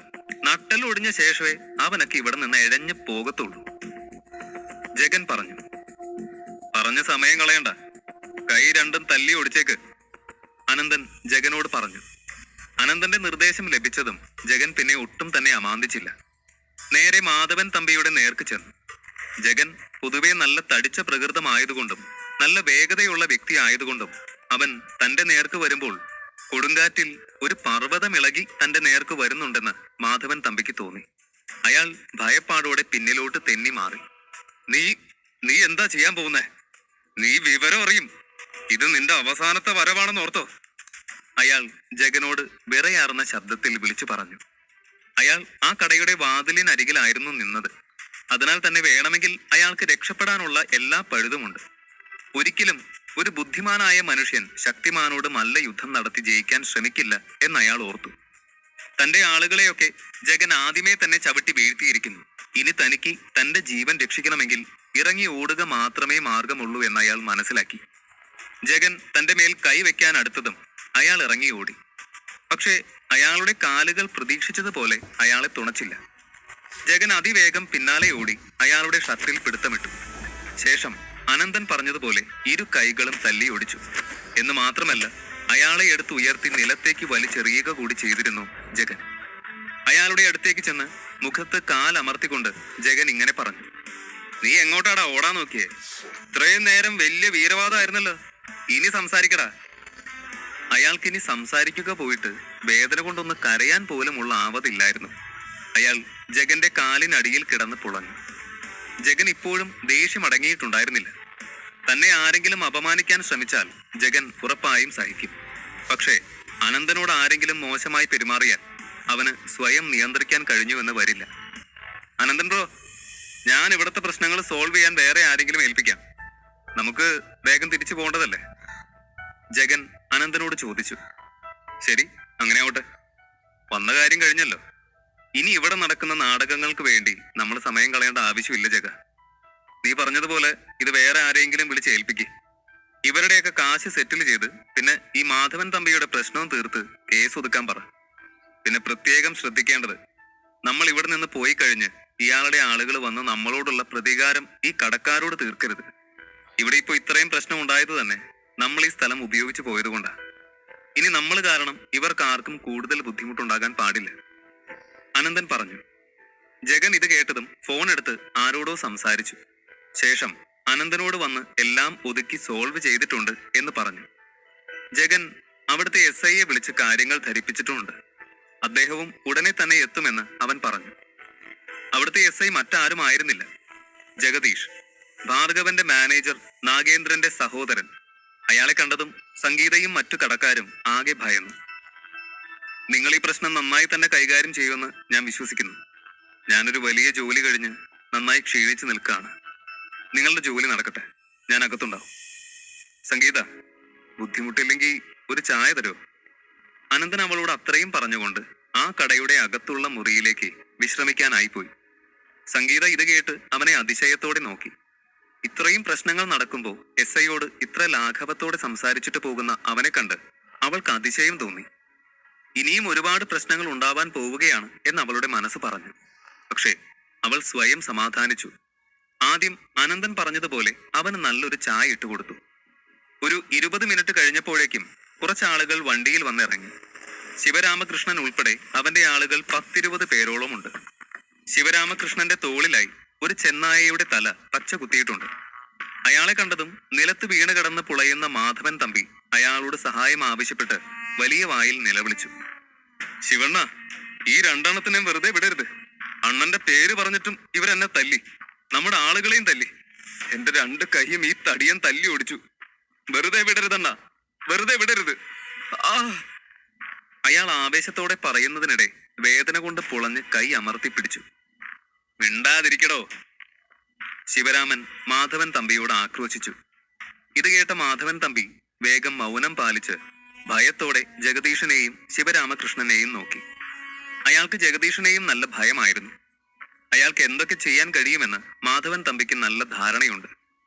നട്ടലൊടിഞ്ഞ ശേഷമേ അവനൊക്കെ ഇവിടെ നിന്ന് എഴഞ്ഞു പോകത്തുള്ളൂ. ജഗൻ പറഞ്ഞു. പറഞ്ഞ സമയം കളയണ്ട, കൈ രണ്ടും തല്ലി ഒടിച്ചേക്ക്. അനന്തൻ ജഗനോട് പറഞ്ഞു. അനന്തന്റെ നിർദ്ദേശം ലഭിച്ചതും ജഗൻ പിന്നെ ഒട്ടും തന്നെ അമാന്തിച്ചില്ല. നേരെ മാധവൻ തമ്പിയുടെ നേർക്ക് ചെന്നു. ജഗൻ പൊതുവെ നല്ല തടിച്ച പ്രകൃതമായതുകൊണ്ടും നല്ല വേഗതയുള്ള വ്യക്തി ആയതുകൊണ്ടും അവൻ തന്റെ നേർക്ക് വരുമ്പോൾ കൊടുങ്കാറ്റിൽ ഒരു പർവ്വതമിളകി തന്റെ നേർക്ക് വരുന്നുണ്ടെന്ന് മാധവൻ തമ്പിക്ക് തോന്നി. അയാൾ ഭയപ്പാടോടെ പിന്നിലോട്ട് തെന്നി മാറി. നീ എന്താ ചെയ്യാൻ പോകുന്നേ? നീ വിവരം അറിയും. ഇത് നിന്റെ അവസാനത്തെ വരവാണെന്ന് ഓർത്തോ? അയാൾ ജഗനോട് വിറയാർന്ന ശബ്ദത്തിൽ വിളിച്ചു പറഞ്ഞു. അയാൾ ആ കടയുടെ വാതിലിനരികിലായിരുന്നു നിന്നത്. അതിനാൽ തന്നെ വേണമെങ്കിൽ അയാൾക്ക് രക്ഷപ്പെടാനുള്ള എല്ലാ പഴുതുമുണ്ട്. ഒരിക്കലും ഒരു ബുദ്ധിമാനായ മനുഷ്യൻ ശക്തിമാനോട് മല്ല യുദ്ധം നടത്തി ജയിക്കാൻ ശ്രമിക്കില്ല എന്ന് അയാൾ ഓർത്തു. തന്റെ ആളുകളെയൊക്കെ ജഗൻ ആദ്യമേ തന്നെ ചവിട്ടി വീഴ്ത്തിയിരിക്കുന്നു. ഇനി തനിക്ക് തന്റെ ജീവൻ രക്ഷിക്കണമെങ്കിൽ ഇറങ്ങി ഓടുക മാത്രമേ മാർഗമുള്ളൂ എന്ന് അയാൾ മനസ്സിലാക്കി. ജഗൻ തന്റെ മേൽ കൈവയ്ക്കാൻ അടുത്തതും അയാൾ ഇറങ്ങി ഓടി. പക്ഷേ അയാളുടെ കാലുകൾ പ്രതീക്ഷിച്ചതുപോലെ അയാളെ തുണച്ചില്ല. ജഗൻ അതിവേഗം പിന്നാലെ ഓടി അയാളുടെ ഷർട്ടിൽ പിടുത്തമിട്ടു. ശേഷം അനന്തൻ പറഞ്ഞതുപോലെ ഇരു കൈകളും തല്ലി ഒടിച്ചു. എന്ന് മാത്രമല്ല, അയാളെ എടുത്ത് ഉയർത്തി നിലത്തേക്ക് വലിച്ചെറിയുക കൂടി ചെയ്തിരുന്നു ജഗൻ. അയാളുടെ അടുത്തേക്ക് ചെന്ന് മുഖത്ത് കാലമർത്തിക്കൊണ്ട് ജഗൻ ഇങ്ങനെ പറഞ്ഞു. നീ എങ്ങോട്ടാടാ ഓടാൻ നോക്കിയേ? ഇത്രയും നേരം വലിയ വീരവാദമായിരുന്നല്ലോ. ഇനി സംസാരിക്കടാ. അയാൾക്കിനി സംസാരിക്കുക പോയിട്ട് വേദന കൊണ്ടൊന്ന് കരയാൻ പോലുമുള്ള ആവതില്ലായിരുന്നു. അയാൾ ജഗന്റെ കാലിനടിയിൽ കിടന്ന് പുളഞ്ഞു. ജഗൻ ഇപ്പോഴും ദേഷ്യം അടങ്ങിയിട്ടുണ്ടായിരുന്നില്ല. തന്നെ ആരെങ്കിലും അപമാനിക്കാൻ ശ്രമിച്ചാൽ ജഗൻ ഉറപ്പായും സഹിക്കും. പക്ഷേ അനന്തനോട് ആരെങ്കിലും മോശമായി പെരുമാറിയാൽ അവന് സ്വയം നിയന്ത്രിക്കാൻ കഴിഞ്ഞുവെന്ന് വരില്ല. അനന്തൻ ബ്രോ, ഞാൻ ഇവിടുത്തെ പ്രശ്നങ്ങൾ സോൾവ് ചെയ്യാൻ വേറെ ആരെങ്കിലും ഏൽപ്പിക്കാം. നമുക്ക് വേഗം തിരിച്ചു പോകേണ്ടതല്ലേ? ജഗൻ അനന്തനോട് ചോദിച്ചു. ശരി, അങ്ങനെ ആവട്ടെ. വന്ന കാര്യം കഴിഞ്ഞല്ലോ. ഇനി ഇവിടെ നടക്കുന്ന നാടകങ്ങൾക്ക് വേണ്ടി നമ്മൾ സമയം കളയേണ്ട ആവശ്യമില്ല ജഗ. നീ പറഞ്ഞതുപോലെ ഇത് വേറെ ആരെങ്കിലും വിളിച്ച് ഏൽപ്പിക്ക്. ഇവരുടെയൊക്കെ കാശ് സെറ്റിൽ ചെയ്ത് പിന്നെ ഈ മാധവൻ തമ്പിയുടെ പ്രശ്നവും തീർത്ത് കേസ് ഒതുക്കാൻ പറ. പിന്നെ പ്രത്യേകം ശ്രദ്ധിക്കേണ്ടത്, നമ്മൾ ഇവിടെ നിന്ന് പോയി കഴിഞ്ഞ് ഇയാളുടെ ആളുകൾ വന്ന് നമ്മളോടുള്ള പ്രതികാരം ഈ കടക്കാരോട് തീർക്കരുത്. ഇവിടെ ഇപ്പൊ ഇത്രയും പ്രശ്നം ഉണ്ടായത് തന്നെ നമ്മൾ ഈ സ്ഥലം ഉപയോഗിച്ച് പോയതുകൊണ്ടാ. ഇനി നമ്മൾ കാരണം ഇവർക്ക് ആർക്കും കൂടുതൽ ബുദ്ധിമുട്ടുണ്ടാകാൻ പാടില്ല. അനന്തൻ പറഞ്ഞു. ജഗൻ ഇത് കേട്ടതും ഫോൺ എടുത്ത് ആരോടോ സംസാരിച്ചു. ശേഷം അനന്തനോട് വന്ന് എല്ലാം ഒതുക്കി സോൾവ് ചെയ്തിട്ടുണ്ട് എന്ന് പറഞ്ഞു. ജഗൻ അവിടുത്തെ SIയെ വിളിച്ച് കാര്യങ്ങൾ ധരിപ്പിച്ചിട്ടുമുണ്ട്. അദ്ദേഹവും ഉടനെ തന്നെ എത്തുമെന്ന് അവൻ പറഞ്ഞു. അവിടുത്തെ SI മറ്റാരും ആയിരുന്നില്ല, ജഗദീഷ്, ഭാർഗവന്റെ മാനേജർ നാഗേന്ദ്രന്റെ സഹോദരൻ. അയാളെ കണ്ടതും സംഗീതയും മറ്റു കടക്കാരും ആകെ ഭയന്നു. നിങ്ങൾ ഈ പ്രശ്നം നന്നായി തന്നെ കൈകാര്യം ചെയ്യുമെന്ന് ഞാൻ വിശ്വസിക്കുന്നു. ഞാനൊരു വലിയ ജോലി കഴിഞ്ഞ് നന്നായി ക്ഷീണിച്ചു നിൽക്കുകയാണ്. നിങ്ങളുടെ ജോലി നടക്കട്ടെ, ഞാൻ അകത്തുണ്ടാവും. സംഗീത, ബുദ്ധിമുട്ടില്ലെങ്കിൽ ഒരു ചായ തരുമോ? അനന്തൻ അവളോട് അത്രയും പറഞ്ഞുകൊണ്ട് ആ കടയുടെ അകത്തുള്ള മുറിയിലേക്ക് വിശ്രമിക്കാനായി പോയി. സംഗീത ഇത് കേട്ട് അവനെ അതിശയത്തോടെ നോക്കി. ഇത്രയും പ്രശ്നങ്ങൾ നടക്കുമ്പോൾ SIയോട് ഇത്ര ലാഘവത്തോടെ സംസാരിച്ചിട്ട് പോകുന്ന അവനെ കണ്ട് അവൾക്ക് അതിശയം തോന്നി. ഇനിയും ഒരുപാട് പ്രശ്നങ്ങൾ ഉണ്ടാവാൻ പോവുകയാണ് എന്ന് അവളുടെ മനസ്സ് പറഞ്ഞു. പക്ഷേ അവൾ സ്വയം സമാധാനിച്ചു. ആദ്യം അനന്തൻ പറഞ്ഞതുപോലെ അവന് നല്ലൊരു ചായ ഇട്ടുകൊടുത്തു. ഒരു 20 മിനിറ്റ് കഴിഞ്ഞപ്പോഴേക്കും കുറച്ചാളുകൾ വണ്ടിയിൽ വന്നിറങ്ങി. ശിവരാമകൃഷ്ണൻ ഉൾപ്പെടെ അവന്റെ ആളുകൾ 10-20 പേരോളമുണ്ട്. ശിവരാമകൃഷ്ണന്റെ തോളിലായി ഒരു ചെന്നായയുടെ തല പച്ച കുത്തിയിട്ടുണ്ട്. അയാളെ കണ്ടതും നിലത്ത് വീണ് കിടന്ന് പുളയുന്ന മാധവൻ തമ്പി അയാളോട് സഹായം ആവശ്യപ്പെട്ട് വലിയ വായിൽ നിലവിളിച്ചു. ശിവണ്ണ, ഈ രണ്ടെണ്ണത്തിനെയും വെറുതെ വിടരുത്. അണ്ണന്റെ പേര് പറഞ്ഞിട്ടും ഇവരെന്നെ തല്ലി, നമ്മുടെ ആളുകളെയും തല്ലി. എന്റെ 2 കൈയും ഈ തടിയൻ തല്ലി ഓടിച്ചു. വെറുതെ വിടരുതണ്ണ, വെറുതെ വിടരുത്. ആ അയാൾ ആവേശത്തോടെ പറയുന്നതിനിടെ വേദന കൊണ്ട് പുളഞ്ഞ് കൈ അമർത്തി പിടിച്ചു. മിണ്ടാതിരിക്കടോ, ശിവരാമൻ മാധവൻ തമ്പിയോട് ആക്രോശിച്ചു. ഇത് കേട്ട മാധവൻ തമ്പി വേഗം മൗനം പാലിച്ച് ഭയത്തോടെ ജഗദീഷിനെയും ശിവരാമകൃഷ്ണനെയും നോക്കി. അയാൾക്ക് ജഗദീഷിനെയും നല്ല ഭയമായിരുന്നു. അയാൾക്ക് എന്തൊക്കെ ചെയ്യാൻ കഴിയുമെന്ന് മാധവൻ തമ്പിക്ക് നല്ല ധാരണയുണ്ട്.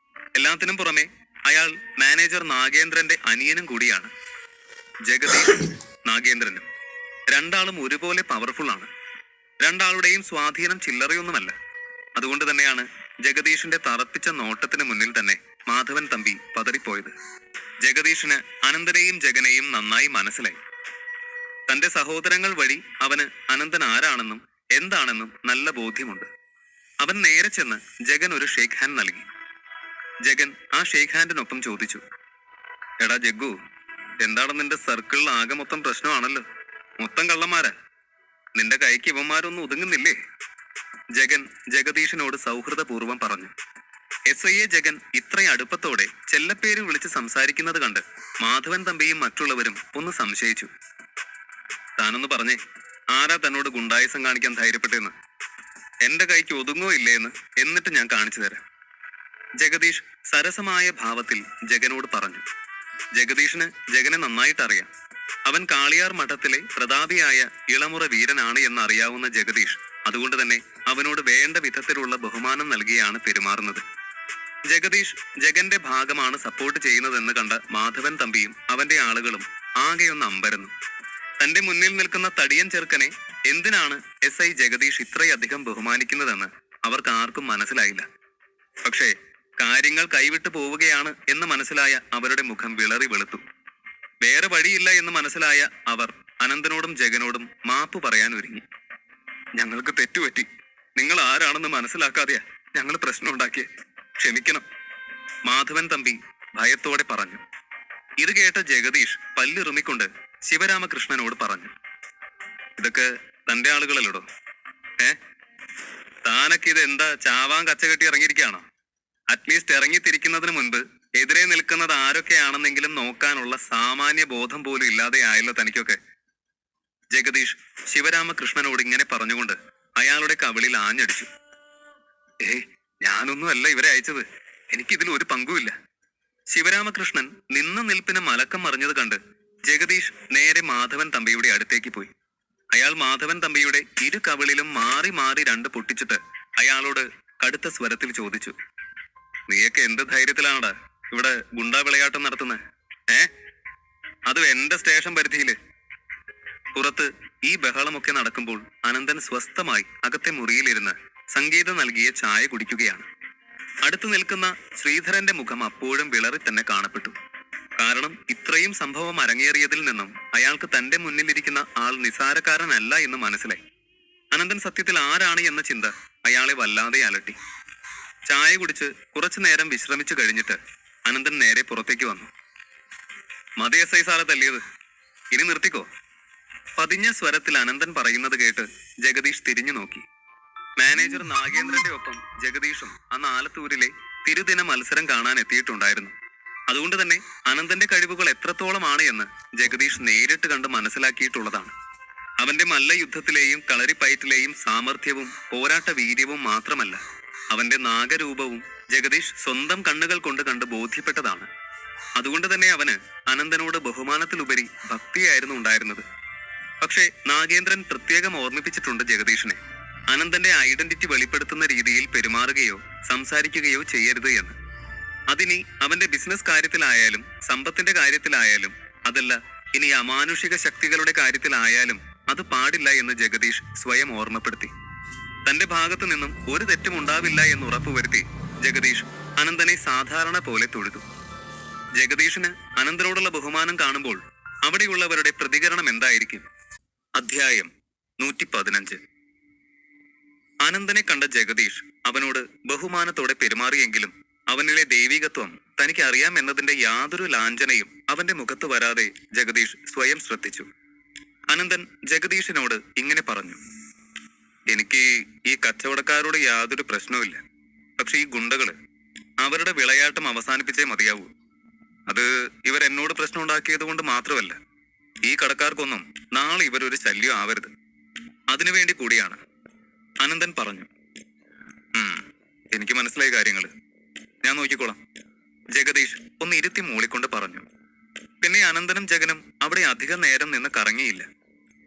എല്ലാത്തിനും പുറമെ അയാൾ മാനേജർ നാഗേന്ദ്രന്റെ അനിയനും കൂടിയാണ്. ജഗദീഷ് നാഗേന്ദ്രനും രണ്ടാളും ഒരുപോലെ പവർഫുൾ ആണ്. രണ്ടാളുടെയും സ്വാധീനം ചില്ലറയൊന്നുമല്ല. അതുകൊണ്ട് തന്നെയാണ് ജഗദീഷിന്റെ തറപ്പിച്ച നോട്ടത്തിന് മുന്നിൽ തന്നെ മാധവൻ തമ്പി പതറിപ്പോയത്. ജഗദീഷിന് അനന്തനെയും ജഗനെയും നന്നായി മനസ്സിലായി. തന്റെ സഹോദരങ്ങൾ വഴി അവന് അനന്തൻ ആരാണെന്നും എന്താണെന്നും നല്ല ബോധ്യമുണ്ട്. അവൻ നേരെ ചെന്ന് ജഗൻ ഒരു ഷേക്ക് ഹാൻഡ് നൽകി. ജഗൻ ആ ഷേക്ക് ഹാൻഡിനൊപ്പം ചോദിച്ചു, എടാ ജഗ്ഗു, എന്താണ് നിന്റെ സർക്കിളിൽ ആകെ മൊത്തം പ്രശ്നമാണല്ലോ. മൊത്തം കള്ളന്മാരാ. നിന്റെ കൈക്ക് ഇവന്മാരൊന്നും ഒതുങ്ങുന്നില്ലേ? ജഗൻ ജഗദീഷിനോട് സൗഹൃദപൂർവ്വം പറഞ്ഞു. SIയെ ജഗൻ ഇത്ര അടുപ്പത്തോടെ ചെല്ലപ്പേര് വിളിച്ച് സംസാരിക്കുന്നത് കണ്ട് മാധവൻ തമ്പിയും മറ്റുള്ളവരും ഒന്ന് സംശയിച്ചു. താനൊന്ന് പറഞ്ഞേ, ആരാ തന്നോട് ഗുണ്ടായുസം കാണിക്കാൻ ധൈര്യപ്പെട്ടെന്ന്? എന്റെ കൈക്ക് ഒതുങ്ങോ ഇല്ലേന്ന് എന്നിട്ട് ഞാൻ കാണിച്ചു തരാം. ജഗദീഷ് സരസമായ ഭാവത്തിൽ ജഗനോട് പറഞ്ഞു. ജഗദീഷിന് ജഗനെ നന്നായിട്ടറിയാം. അവൻ കാളിയാർ മഠത്തിലെ പ്രതാപിയായ ഇളമുറ വീരനാണ് എന്നറിയാവുന്ന ജഗദീഷ് അതുകൊണ്ട് തന്നെ അവനോട് വേണ്ട വിധത്തിലുള്ള ബഹുമാനം നൽകിയാണ് പെരുമാറുന്നത്. ജഗദീഷ് ജഗന്റെ ഭാഗമാണ് സപ്പോർട്ട് ചെയ്യുന്നതെന്ന് കണ്ട മാധവൻ തമ്പിയും അവന്റെ ആളുകളും ആകെയൊന്ന് അമ്പരന്നു. തന്റെ മുന്നിൽ നിൽക്കുന്ന തടിയൻ ചെറുക്കനെ എന്തിനാണ് SI ജഗദീഷ് ഇത്രയധികം ബഹുമാനിക്കുന്നതെന്ന് അവർക്ക് ആർക്കും മനസ്സിലായില്ല. പക്ഷേ കാര്യങ്ങൾ കൈവിട്ടു പോവുകയാണ് എന്ന് മനസ്സിലായ അവരുടെ മുഖം വിളറി വെളുത്തു. വേറെ വഴിയില്ല എന്ന് മനസ്സിലായ അവർ അനന്തനോടും ജഗനോടും മാപ്പ് പറയാൻ ഒരുങ്ങി. ഞങ്ങൾക്ക് തെറ്റുപറ്റി. നിങ്ങൾ ആരാണെന്ന് മനസ്സിലാക്കാതെയാ ഞങ്ങൾ പ്രശ്നം ഉണ്ടാക്കിയേ, ക്ഷമിക്കണം, മാധവൻ തമ്പി ഭയത്തോടെ പറഞ്ഞു. ഇത് കേട്ട ജഗദീഷ് പല്ലിറുമിക്കൊണ്ട് ശിവരാമകൃഷ്ണനോട് പറഞ്ഞു, ഇതൊക്കെ തന്റെ ആളുകളല്ലടോ. താനൊക്കെ ഇത് എന്താ ചാവാൻ കച്ചകെട്ടി ഇറങ്ങിയിരിക്കുകയാണോ? അറ്റ്ലീസ്റ്റ് ഇറങ്ങിത്തിരിക്കുന്നതിന് മുൻപ് എതിരെ നിൽക്കുന്നത് ആരൊക്കെയാണെന്നെങ്കിലും നോക്കാനുള്ള സാമാന്യ ബോധം പോലും ഇല്ലാതെ ആയല്ലോ തനിക്കൊക്കെ. ജഗദീഷ് ശിവരാമകൃഷ്ണനോട് ഇങ്ങനെ പറഞ്ഞുകൊണ്ട് അയാളുടെ കവിളിൽ ആഞ്ഞടിച്ചു. ഞാനൊന്നുമല്ല ഇവരെ അയച്ചത്, എനിക്കിതിൽ ഒരു പങ്കുമില്ല. ശിവരാമകൃഷ്ണൻ നിന്ന നിൽപ്പിന് മലക്കം മറിഞ്ഞത് കണ്ട് ജഗദീഷ് നേരെ മാധവൻ തമ്പിയുടെ അടുത്തേക്ക് പോയി. അയാൾ മാധവൻ തമ്പിയുടെ ഇരു കവിളിലും മാറി മാറി രണ്ട് പൊട്ടിച്ചിട്ട് അയാളോട് കടുത്ത സ്വരത്തിൽ ചോദിച്ചു, നീയൊക്കെ എന്ത് ധൈര്യത്തിലാണടാ ഇവിടെ ഗുണ്ടാ വിളയാട്ടം നടത്തുന്നത്? അതും എന്റെ സ്റ്റേഷൻ പരിധിയില്. പുറത്ത് ഈ ബഹളമൊക്കെ നടക്കുമ്പോൾ അനന്തൻ സ്വസ്ഥമായി അകത്തെ മുറിയിലിരുന്ന് സംഗീതം നൽകിയ ചായ കുടിക്കുകയാണ്. അടുത്തു നിൽക്കുന്ന ശ്രീധരന്റെ മുഖം അപ്പോഴും വിളറി തന്നെ കാണപ്പെട്ടു. കാരണം ഇത്രയും സംഭവം അരങ്ങേറിയതിൽ നിന്നും അയാൾക്ക് തന്റെ മുന്നിലിരിക്കുന്ന ആൾ നിസാരക്കാരനല്ല എന്ന് മനസ്സിലായി. അനന്തൻ സത്യത്തിൽ ആരാണ് എന്ന ചിന്ത അയാളെ വല്ലാതെ അലട്ടി. ചായ കുടിച്ച് കുറച്ചു നേരം വിശ്രമിച്ചു കഴിഞ്ഞിട്ട് അനന്തൻ നേരെ പുറത്തേക്ക് വന്നു. മതി എസ് ഐ സാറെ തല്ലിയത്, ഇനി നിർത്തിക്കോ. പതിഞ്ഞ സ്വരത്തിൽ അനന്തൻ പറയുന്നത് കേട്ട് ജഗദീഷ് തിരിഞ്ഞു നോക്കി. മാനേജർ നാഗേന്ദ്രന്റെ ഒപ്പം ജഗദീഷും അന്ന് ആലത്തൂരിലെ തിരുദിന മത്സരം കാണാൻ എത്തിയിട്ടുണ്ടായിരുന്നു. അതുകൊണ്ട് തന്നെ അനന്തന്റെ കഴിവുകൾ എത്രത്തോളമാണ് എന്ന് ജഗദീഷ് നേരിട്ട് കണ്ട് മനസ്സിലാക്കിയിട്ടുള്ളതാണ്. അവന്റെ മല്ലയുദ്ധത്തിലെയും കളരിപ്പയറ്റിലെയും സാമർഥ്യവും പോരാട്ട വീര്യവും മാത്രമല്ല, അവന്റെ നാഗരൂപവും ജഗദീഷ് സ്വന്തം കണ്ണുകൾ കൊണ്ട് കണ്ട് ബോധ്യപ്പെട്ടതാണ്. അതുകൊണ്ട് തന്നെ അവന് അനന്തനോട് ബഹുമാനത്തിലുപരി ഭക്തിയായിരുന്നു ഉണ്ടായിരുന്നത്. പക്ഷേ നാഗേന്ദ്രൻ പ്രത്യേകം ഓർമ്മിപ്പിച്ചിട്ടുണ്ട് ജഗദീഷിനെ, അനന്തന്റെ ഐഡന്റിറ്റി വെളിപ്പെടുത്തുന്ന രീതിയിൽ പെരുമാറുകയോ സംസാരിക്കുകയോ ചെയ്യരുത് എന്ന്. അതിനി അവന്റെ ബിസിനസ് കാര്യത്തിലായാലും സമ്പത്തിന്റെ കാര്യത്തിലായാലും, അതല്ല ഇനി അമാനുഷിക ശക്തികളുടെ കാര്യത്തിലായാലും അത് പാടില്ല എന്ന് ജഗദീഷ് സ്വയം ഓർമ്മപ്പെടുത്തി. തന്റെ ഭാഗത്തു നിന്നും ഒരു തെറ്റും ഉണ്ടാവില്ല എന്ന് ഉറപ്പുവരുത്തി ജഗദീഷ് അനന്തനെ സാധാരണ പോലെ തൊഴുതു. ജഗദീഷിന് അനന്തനോടുള്ള ബഹുമാനം കാണുമ്പോൾ അവിടെയുള്ളവരുടെ പ്രതികരണം എന്തായിരിക്കും? അധ്യായം 115. അനന്തനെ കണ്ട ജഗദീഷ് അവനോട് ബഹുമാനത്തോടെ പെരുമാറിയെങ്കിലും അവനിലെ ദൈവികത്വം തനിക്ക് അറിയാം എന്നതിന്റെ യാതൊരു ലാഞ്ചനയും അവന്റെ മുഖത്ത് വരാതെ ജഗദീഷ് സ്വയം ശ്രദ്ധിച്ചു. അനന്തൻ ജഗദീഷിനോട് ഇങ്ങനെ പറഞ്ഞു, എനിക്ക് ഈ കച്ചവടക്കാരോട് യാതൊരു പ്രശ്നവുമില്ല. പക്ഷെ ഈ ഗുണ്ടകള് അവരുടെ വിളയാട്ടം അവസാനിപ്പിച്ചേ മതിയാവൂ. അത് ഇവരെന്നോട് പ്രശ്നം ഉണ്ടാക്കിയത് കൊണ്ട് മാത്രമല്ല, ഈ കടക്കാർക്കൊന്നും നാളെ ഇവരൊരു ശല്യം ആവരുത്, അതിനുവേണ്ടി കൂടിയാണ്. അനന്തൻ പറഞ്ഞു. എനിക്ക് മനസ്സിലായ കാര്യങ്ങള് ഞാൻ നോക്കിക്കോളാം, ജഗദീഷ് ഒന്ന് ഇരുത്തി മൂളിക്കൊണ്ട് പറഞ്ഞു. പിന്നെ അനന്തനും ജഗനും അവിടെ അധികം നേരം നിന്ന് കറങ്ങിയില്ല.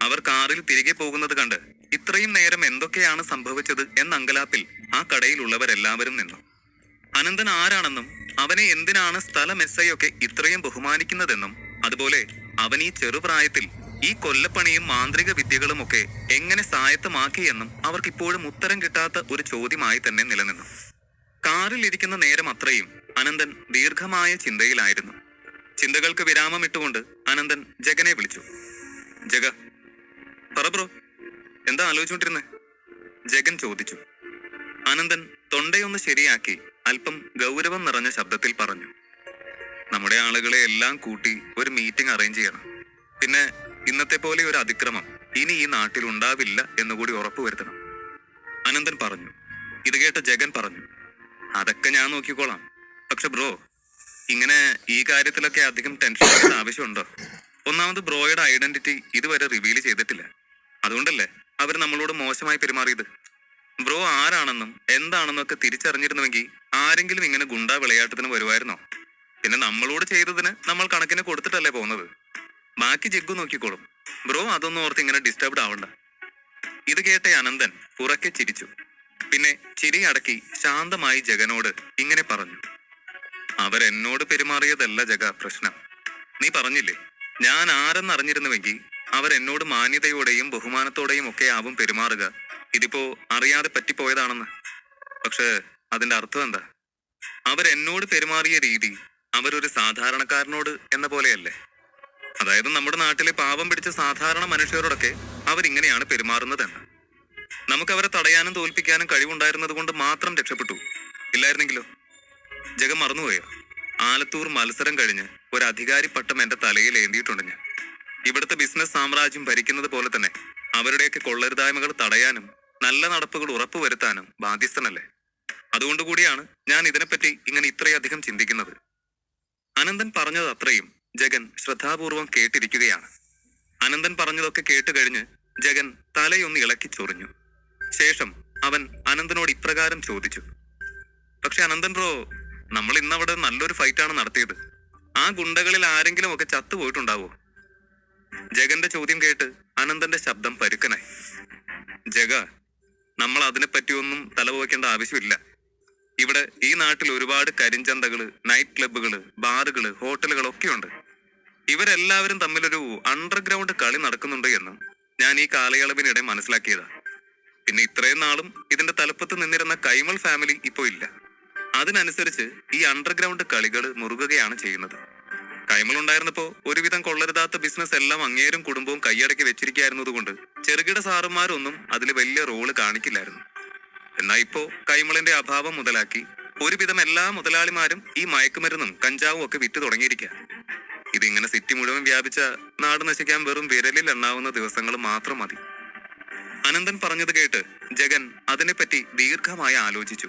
അവർ കാറിൽ തിരികെ പോകുന്നത് കണ്ട് ഇത്രയും നേരം എന്തൊക്കെയാണ് സംഭവിച്ചത് എന്ന അങ്കലാപ്പിൽ ആ കടയിലുള്ളവരെല്ലാവരും നിന്നു. അനന്തൻ ആരാണെന്നും അവനെ എന്തിനാണ് സ്ഥലം എസ് ഐ ഒക്കെ ഇത്രയും ബഹുമാനിക്കുന്നതെന്നും, അതുപോലെ അവൻ ഈ ചെറുപ്രായത്തിൽ ഈ കൊല്ലപ്പണിയും മാന്ത്രിക വിദ്യകളും ഒക്കെ എങ്ങനെ സ്വായത്തമാക്കിയെന്നും അവർക്കിപ്പോഴും ഉത്തരം കിട്ടാത്ത ഒരു ചോദ്യമായി തന്നെ നിലനിന്നു. കാറിൽ ഇരിക്കുന്ന നേരം അത്രയും അനന്തൻ ദീർഘമായ ചിന്തയിലായിരുന്നു. ചിന്തകൾക്ക് വിരാമമിട്ടുകൊണ്ട് അനന്തൻ ജഗനെ വിളിച്ചു. ജഗ, പറ ബ്രോ, എന്താ ആലോചിച്ചോണ്ടിരുന്നേ? ജഗൻ ചോദിച്ചു. അനന്തൻ തൊണ്ടയൊന്ന് ശരിയാക്കി അല്പം ഗൗരവം നിറഞ്ഞ ശബ്ദത്തിൽ പറഞ്ഞു, നമ്മുടെ ആളുകളെ എല്ലാം കൂട്ടി ഒരു മീറ്റിംഗ് അറേഞ്ച് ചെയ്യണം. പിന്നെ ഇന്നത്തെ പോലെ ഒരു അതിക്രമം ഇനി ഈ നാട്ടിൽ ഉണ്ടാവില്ല എന്നുകൂടി ഉറപ്പുവരുത്തണം. അനന്തൻ പറഞ്ഞു. ഇത് കേട്ട ജഗൻ പറഞ്ഞു, അതൊക്കെ ഞാൻ നോക്കിക്കോളാം. പക്ഷെ ബ്രോ, ഇങ്ങനെ ഈ കാര്യത്തിലൊക്കെ അധികം ടെൻഷൻ എടുക്കേണ്ട ആവശ്യമുണ്ടോ? ഒന്നാമത് ബ്രോയുടെ ഐഡന്റിറ്റി ഇതുവരെ റിവീൽ ചെയ്തിട്ടില്ല. അതുകൊണ്ടല്ലേ അവർ നമ്മളോട് മോശമായി പെരുമാറിയത്. ബ്രോ ആരാണെന്നും എന്താണെന്നും ഒക്കെ തിരിച്ചറിഞ്ഞിരുന്നുവെങ്കിൽ ആരെങ്കിലും ഇങ്ങനെ ഗുണ്ടാ വിളയാട്ടത്തിന് വരുമായിരുന്നോ? പിന്നെ നമ്മളോട് ചെയ്തതിന് നമ്മൾ കണക്കിന് കൊടുത്തിട്ടല്ലേ പോകുന്നത്. ബാക്കി ജഗ്ഗു നോക്കിക്കോളും. ബ്രോ അതൊന്നും ഓർത്ത് ഇങ്ങനെ ഡിസ്റ്റർബ്ഡ് ആവണ്ട. ഇത് കേട്ട അനന്തൻ ഉറക്കെ ചിരിച്ചു. പിന്നെ ചിരി അടക്കി ശാന്തമായി ജഗനോട് ഇങ്ങനെ പറഞ്ഞു, അവരെന്നോട് പെരുമാറിയതല്ല ജഗ പ്രശ്നം. നീ പറഞ്ഞില്ലേ, ഞാൻ ആരെന്നറിഞ്ഞിരുന്നുവെങ്കിൽ അവരെന്നോട് മാന്യതയോടെയും ബഹുമാനത്തോടെയും ഒക്കെ ആവും പെരുമാറുക. ഇതിപ്പോ അറിയാതെ പറ്റിപ്പോയതാണെന്ന്. പക്ഷെ അതിന്റെ അർത്ഥം എന്താ? അവരെന്നോട് പെരുമാറിയ രീതി അവരൊരു സാധാരണക്കാരനോട് എന്ന പോലെയല്ലേ? അതായത് നമ്മുടെ നാട്ടിലെ പാവം പിടിച്ച സാധാരണ മനുഷ്യരോടൊക്കെ അവരിങ്ങനെയാണ് പെരുമാറുന്നതെന്ന്. നമുക്ക് അവരെ തടയാനും തോൽപ്പിക്കാനും കഴിവുണ്ടായിരുന്നത് കൊണ്ട് മാത്രം രക്ഷപ്പെട്ടു. ഇല്ലായിരുന്നെങ്കിലോ? ജഗൻ മറന്നുപോയോ? ആലത്തൂർ മത്സരം കഴിഞ്ഞ് ഒരു അധികാരി പട്ടം എന്റെ തലയിൽ ഏന്തിയിട്ടുണ്ട് ഞാൻ. ഇവിടുത്തെ ബിസിനസ് സാമ്രാജ്യം ഭരിക്കുന്നത് പോലെ തന്നെ അവരുടെയൊക്കെ കൊള്ളരുതായ്മകൾ തടയാനും നല്ല നടപ്പുകൾ ഉറപ്പുവരുത്താനും ബാധ്യസ്ഥനല്ലേ. അതുകൊണ്ടുകൂടിയാണ് ഞാൻ ഇതിനെപ്പറ്റി ഇങ്ങനെ ഇത്രയധികം ചിന്തിക്കുന്നത്. അനന്തൻ പറഞ്ഞത് അത്രയും ജഗൻ ശ്രദ്ധാപൂർവം കേട്ടിരിക്കുകയാണ്. അനന്തൻ പറഞ്ഞതൊക്കെ കേട്ട് കഴിഞ്ഞ് ജഗൻ തലയൊന്ന് ഇളക്കി ചൊറിഞ്ഞു. ശേഷം അവൻ അനന്തനോട് ഇപ്രകാരം ചോദിച്ചു, പക്ഷെ അനന്തൻ ബ്രോ, നമ്മൾ ഇന്നവിടെ നല്ലൊരു ഫൈറ്റാണ് നടത്തിയത്. ആ ഗുണ്ടകളിൽ ആരെങ്കിലും ഒക്കെ ചത്തുപോയിട്ടുണ്ടാവോ? ജഗന്റെ ചോദ്യം കേട്ട് അനന്തന്റെ ശബ്ദം പരുക്കനായി. ജഗ, നമ്മൾ അതിനെപ്പറ്റിയൊന്നും തലപോയ്ക്കേണ്ട ആവശ്യമില്ല. ഇവിടെ ഈ നാട്ടിൽ ഒരുപാട് കരിഞ്ചന്തകള്, നൈറ്റ് ക്ലബ്ബുകള്, ബാറുകള്, ഹോട്ടലുകളൊക്കെ ഉണ്ട്. ഇവരെല്ലാവരും തമ്മിലൊരു അണ്ടർഗ്രൗണ്ട് കളി നടക്കുന്നുണ്ട് എന്ന് ഞാൻ ഈ കാലയളവിനിടെ മനസ്സിലാക്കിയതാ. പിന്നെ ഇത്രയും നാളും ഇതിന്റെ തലപ്പത്ത് നിന്നിരുന്ന കൈമൾ ഫാമിലി ഇപ്പോ ഇല്ല. അതിനനുസരിച്ച് ഈ അണ്ടർഗ്രൗണ്ട് കളികൾ മുറുകുകയാണ് ചെയ്യുന്നത്. കൈമൾ ഉണ്ടായിരുന്നപ്പോ ഒരുവിധം കൊള്ളരുതാത്ത ബിസിനസ് എല്ലാം അങ്ങേരും കുടുംബവും കൈയടക്കി വെച്ചിരിക്കായിരുന്നത് കൊണ്ട് ചെറുകിട സാറുമാരൊന്നും അതിൽ വലിയ റോള് കാണിക്കില്ലായിരുന്നു. എന്നാ ഇപ്പോ കൈമളിന്റെ അഭാവം മുതലാക്കി ഒരുവിധം എല്ലാ മുതലാളിമാരും ഈ മയക്കുമരുന്നും കഞ്ചാവും ഒക്കെ വിറ്റ് തുടങ്ങിയിരിക്കുക. ഇതിങ്ങനെ സിറ്റി മുഴുവൻ വ്യാപിച്ച നാട് നശിക്കാൻ വെറും വിരലിൽ എണ്ണാവുന്ന ദിവസങ്ങൾ മാത്രം മതി. അനന്തൻ പറഞ്ഞത് കേട്ട് ജഗൻ അതിനെപ്പറ്റി ദീർഘമായി ആലോചിച്ചു.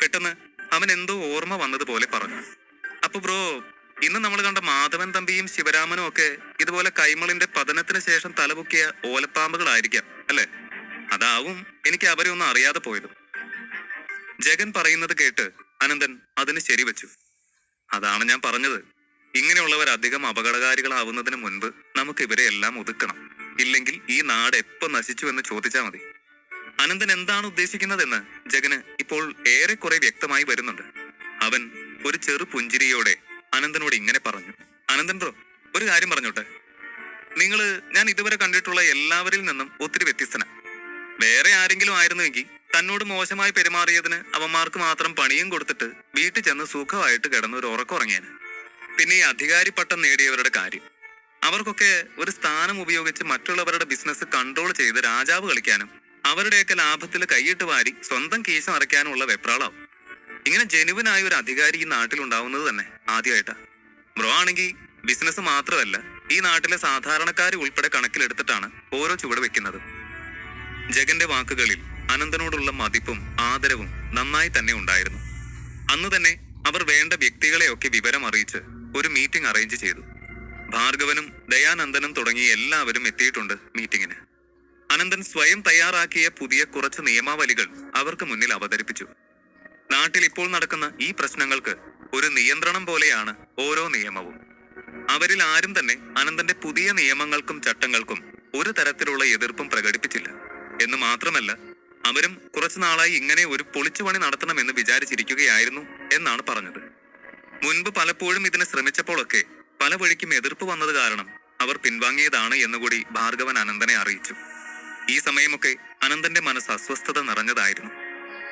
പെട്ടെന്ന് അവൻ എന്തോ ഓർമ്മ വന്നതുപോലെ പറഞ്ഞു, അപ്പൊ ബ്രോ, ഇന്ന് നമ്മൾ കണ്ട മാധവൻ തമ്പിയും ശിവരാമനും ഒക്കെ ഇതുപോലെ കൈമളിന്റെ പതനത്തിന് ശേഷം തലപൊക്കിയ ഓലപ്പാമ്പുകളായിരിക്കാം അല്ലെ? അതാവും എനിക്ക് അവരെ ഒന്നും അറിയാതെ പോയത്. ജഗൻ പറയുന്നത് കേട്ട് അനന്തൻ അതിന് ശരിവെച്ചു. അതാണ് ഞാൻ പറഞ്ഞത്, ഇങ്ങനെയുള്ളവർ അധികം അപകടകാരികളാവുന്നതിന് മുൻപ് നമുക്ക് ഇവരെ എല്ലാം ഒതുക്കണം. ഇല്ലെങ്കിൽ ഈ നാട് എപ്പോ നശിച്ചു എന്ന് ചോദിച്ചാൽ മതി. അനന്തൻ എന്താണ് ഉദ്ദേശിക്കുന്നതെന്ന് ജഗന് ഇപ്പോൾ ഏറെക്കുറെ വ്യക്തമായി വരുന്നുണ്ട്. അവൻ ഒരു ചെറു പുഞ്ചിരിയോടെ അനന്തനോട് ഇങ്ങനെ പറഞ്ഞു, അനന്തൻ ബ്രോ, ഒരു കാര്യം പറഞ്ഞോട്ടെ. ഞാൻ ഇതുവരെ കണ്ടിട്ടുള്ള എല്ലാവരിൽ നിന്നും ഒത്തിരി വ്യത്യസ്തന. വേറെ ആരെങ്കിലും ആയിരുന്നുവെങ്കിൽ തന്നോട് മോശമായി പെരുമാറിയതിന് അവന്മാർക്ക് മാത്രം പണിയും കൊടുത്തിട്ട് വീട്ടിൽ ചെന്ന് സുഖമായിട്ട് കിടന്ന് ഒരു ഉറക്കമുറങ്ങിയാണ്. പിന്നെ ഈ അധികാരി പട്ടം നേടിയവരുടെ കാര്യം, അവർക്കൊക്കെ ഒരു സ്ഥാനം ഉപയോഗിച്ച് മറ്റുള്ളവരുടെ ബിസിനസ് കൺട്രോൾ ചെയ്ത് രാജാവ് കളിക്കാനും അവരുടെയൊക്കെ ലാഭത്തിൽ കൈയിട്ട് വാരി സ്വന്തം കീശ മറയ്ക്കാനുള്ള വെപ്രാളാവും. ഇങ്ങനെ ജെനുവിനായ ഒരു അധികാരി ഈ നാട്ടിലുണ്ടാവുന്നത് തന്നെ ആദ്യമായിട്ടാ. ബ്രോ ആണെങ്കിൽ ബിസിനസ് മാത്രമല്ല, ഈ നാട്ടിലെ സാധാരണക്കാർ ഉൾപ്പെടെ കണക്കിലെടുത്തിട്ടാണ് ഓരോ ചുവട് വെക്കുന്നത്. ജഗന്റെ വാക്കുകളിൽ അനന്തനോടുള്ള മതിപ്പും ആദരവും നന്നായി തന്നെ ഉണ്ടായിരുന്നു. അന്ന് തന്നെ അവർ വേണ്ട വ്യക്തികളെയൊക്കെ വിവരം അറിയിച്ച് ഒരു മീറ്റിംഗ് അറേഞ്ച് ചെയ്തു. ഭാർഗവനും ദയാനന്ദനും തുടങ്ങി എല്ലാവരും എത്തിയിട്ടുണ്ട് മീറ്റിങ്ങിന്. അനന്തൻ സ്വയം തയ്യാറാക്കിയ പുതിയ കുറച്ച് നിയമാവലികൾ അവർക്ക് മുന്നിൽ അവതരിപ്പിച്ചു. നാട്ടിൽ ഇപ്പോൾ നടക്കുന്ന ഈ പ്രശ്നങ്ങൾക്ക് ഒരു നിയന്ത്രണം പോലെയാണ് ഓരോ നിയമവും. അവരിൽ ആരും തന്നെ അനന്തന്റെ പുതിയ നിയമങ്ങൾക്കും ചട്ടങ്ങൾക്കും ഒരു തരത്തിലുള്ള എതിർപ്പും പ്രകടിപ്പിച്ചില്ല. എന്ന് മാത്രമല്ല, അവരും കുറച്ചു നാളായി ഇങ്ങനെ ഒരു പൊളിച്ചുപണി നടത്തണമെന്ന് വിചാരിച്ചിരിക്കുകയായിരുന്നു എന്നാണ് പറഞ്ഞത്. മുൻപ് പലപ്പോഴും ഇതിന് ശ്രമിച്ചപ്പോഴൊക്കെ പല വഴിക്കും എതിർപ്പ് വന്നത് കാരണം അവർ പിൻവാങ്ങിയതാണ് എന്നുകൂടി ഭാർഗവൻ അനന്തനെ അറിയിച്ചു. ഈ സമയമൊക്കെ അനന്തന്റെ മനസ്സ് അസ്വസ്ഥത നിറഞ്ഞതായിരുന്നു.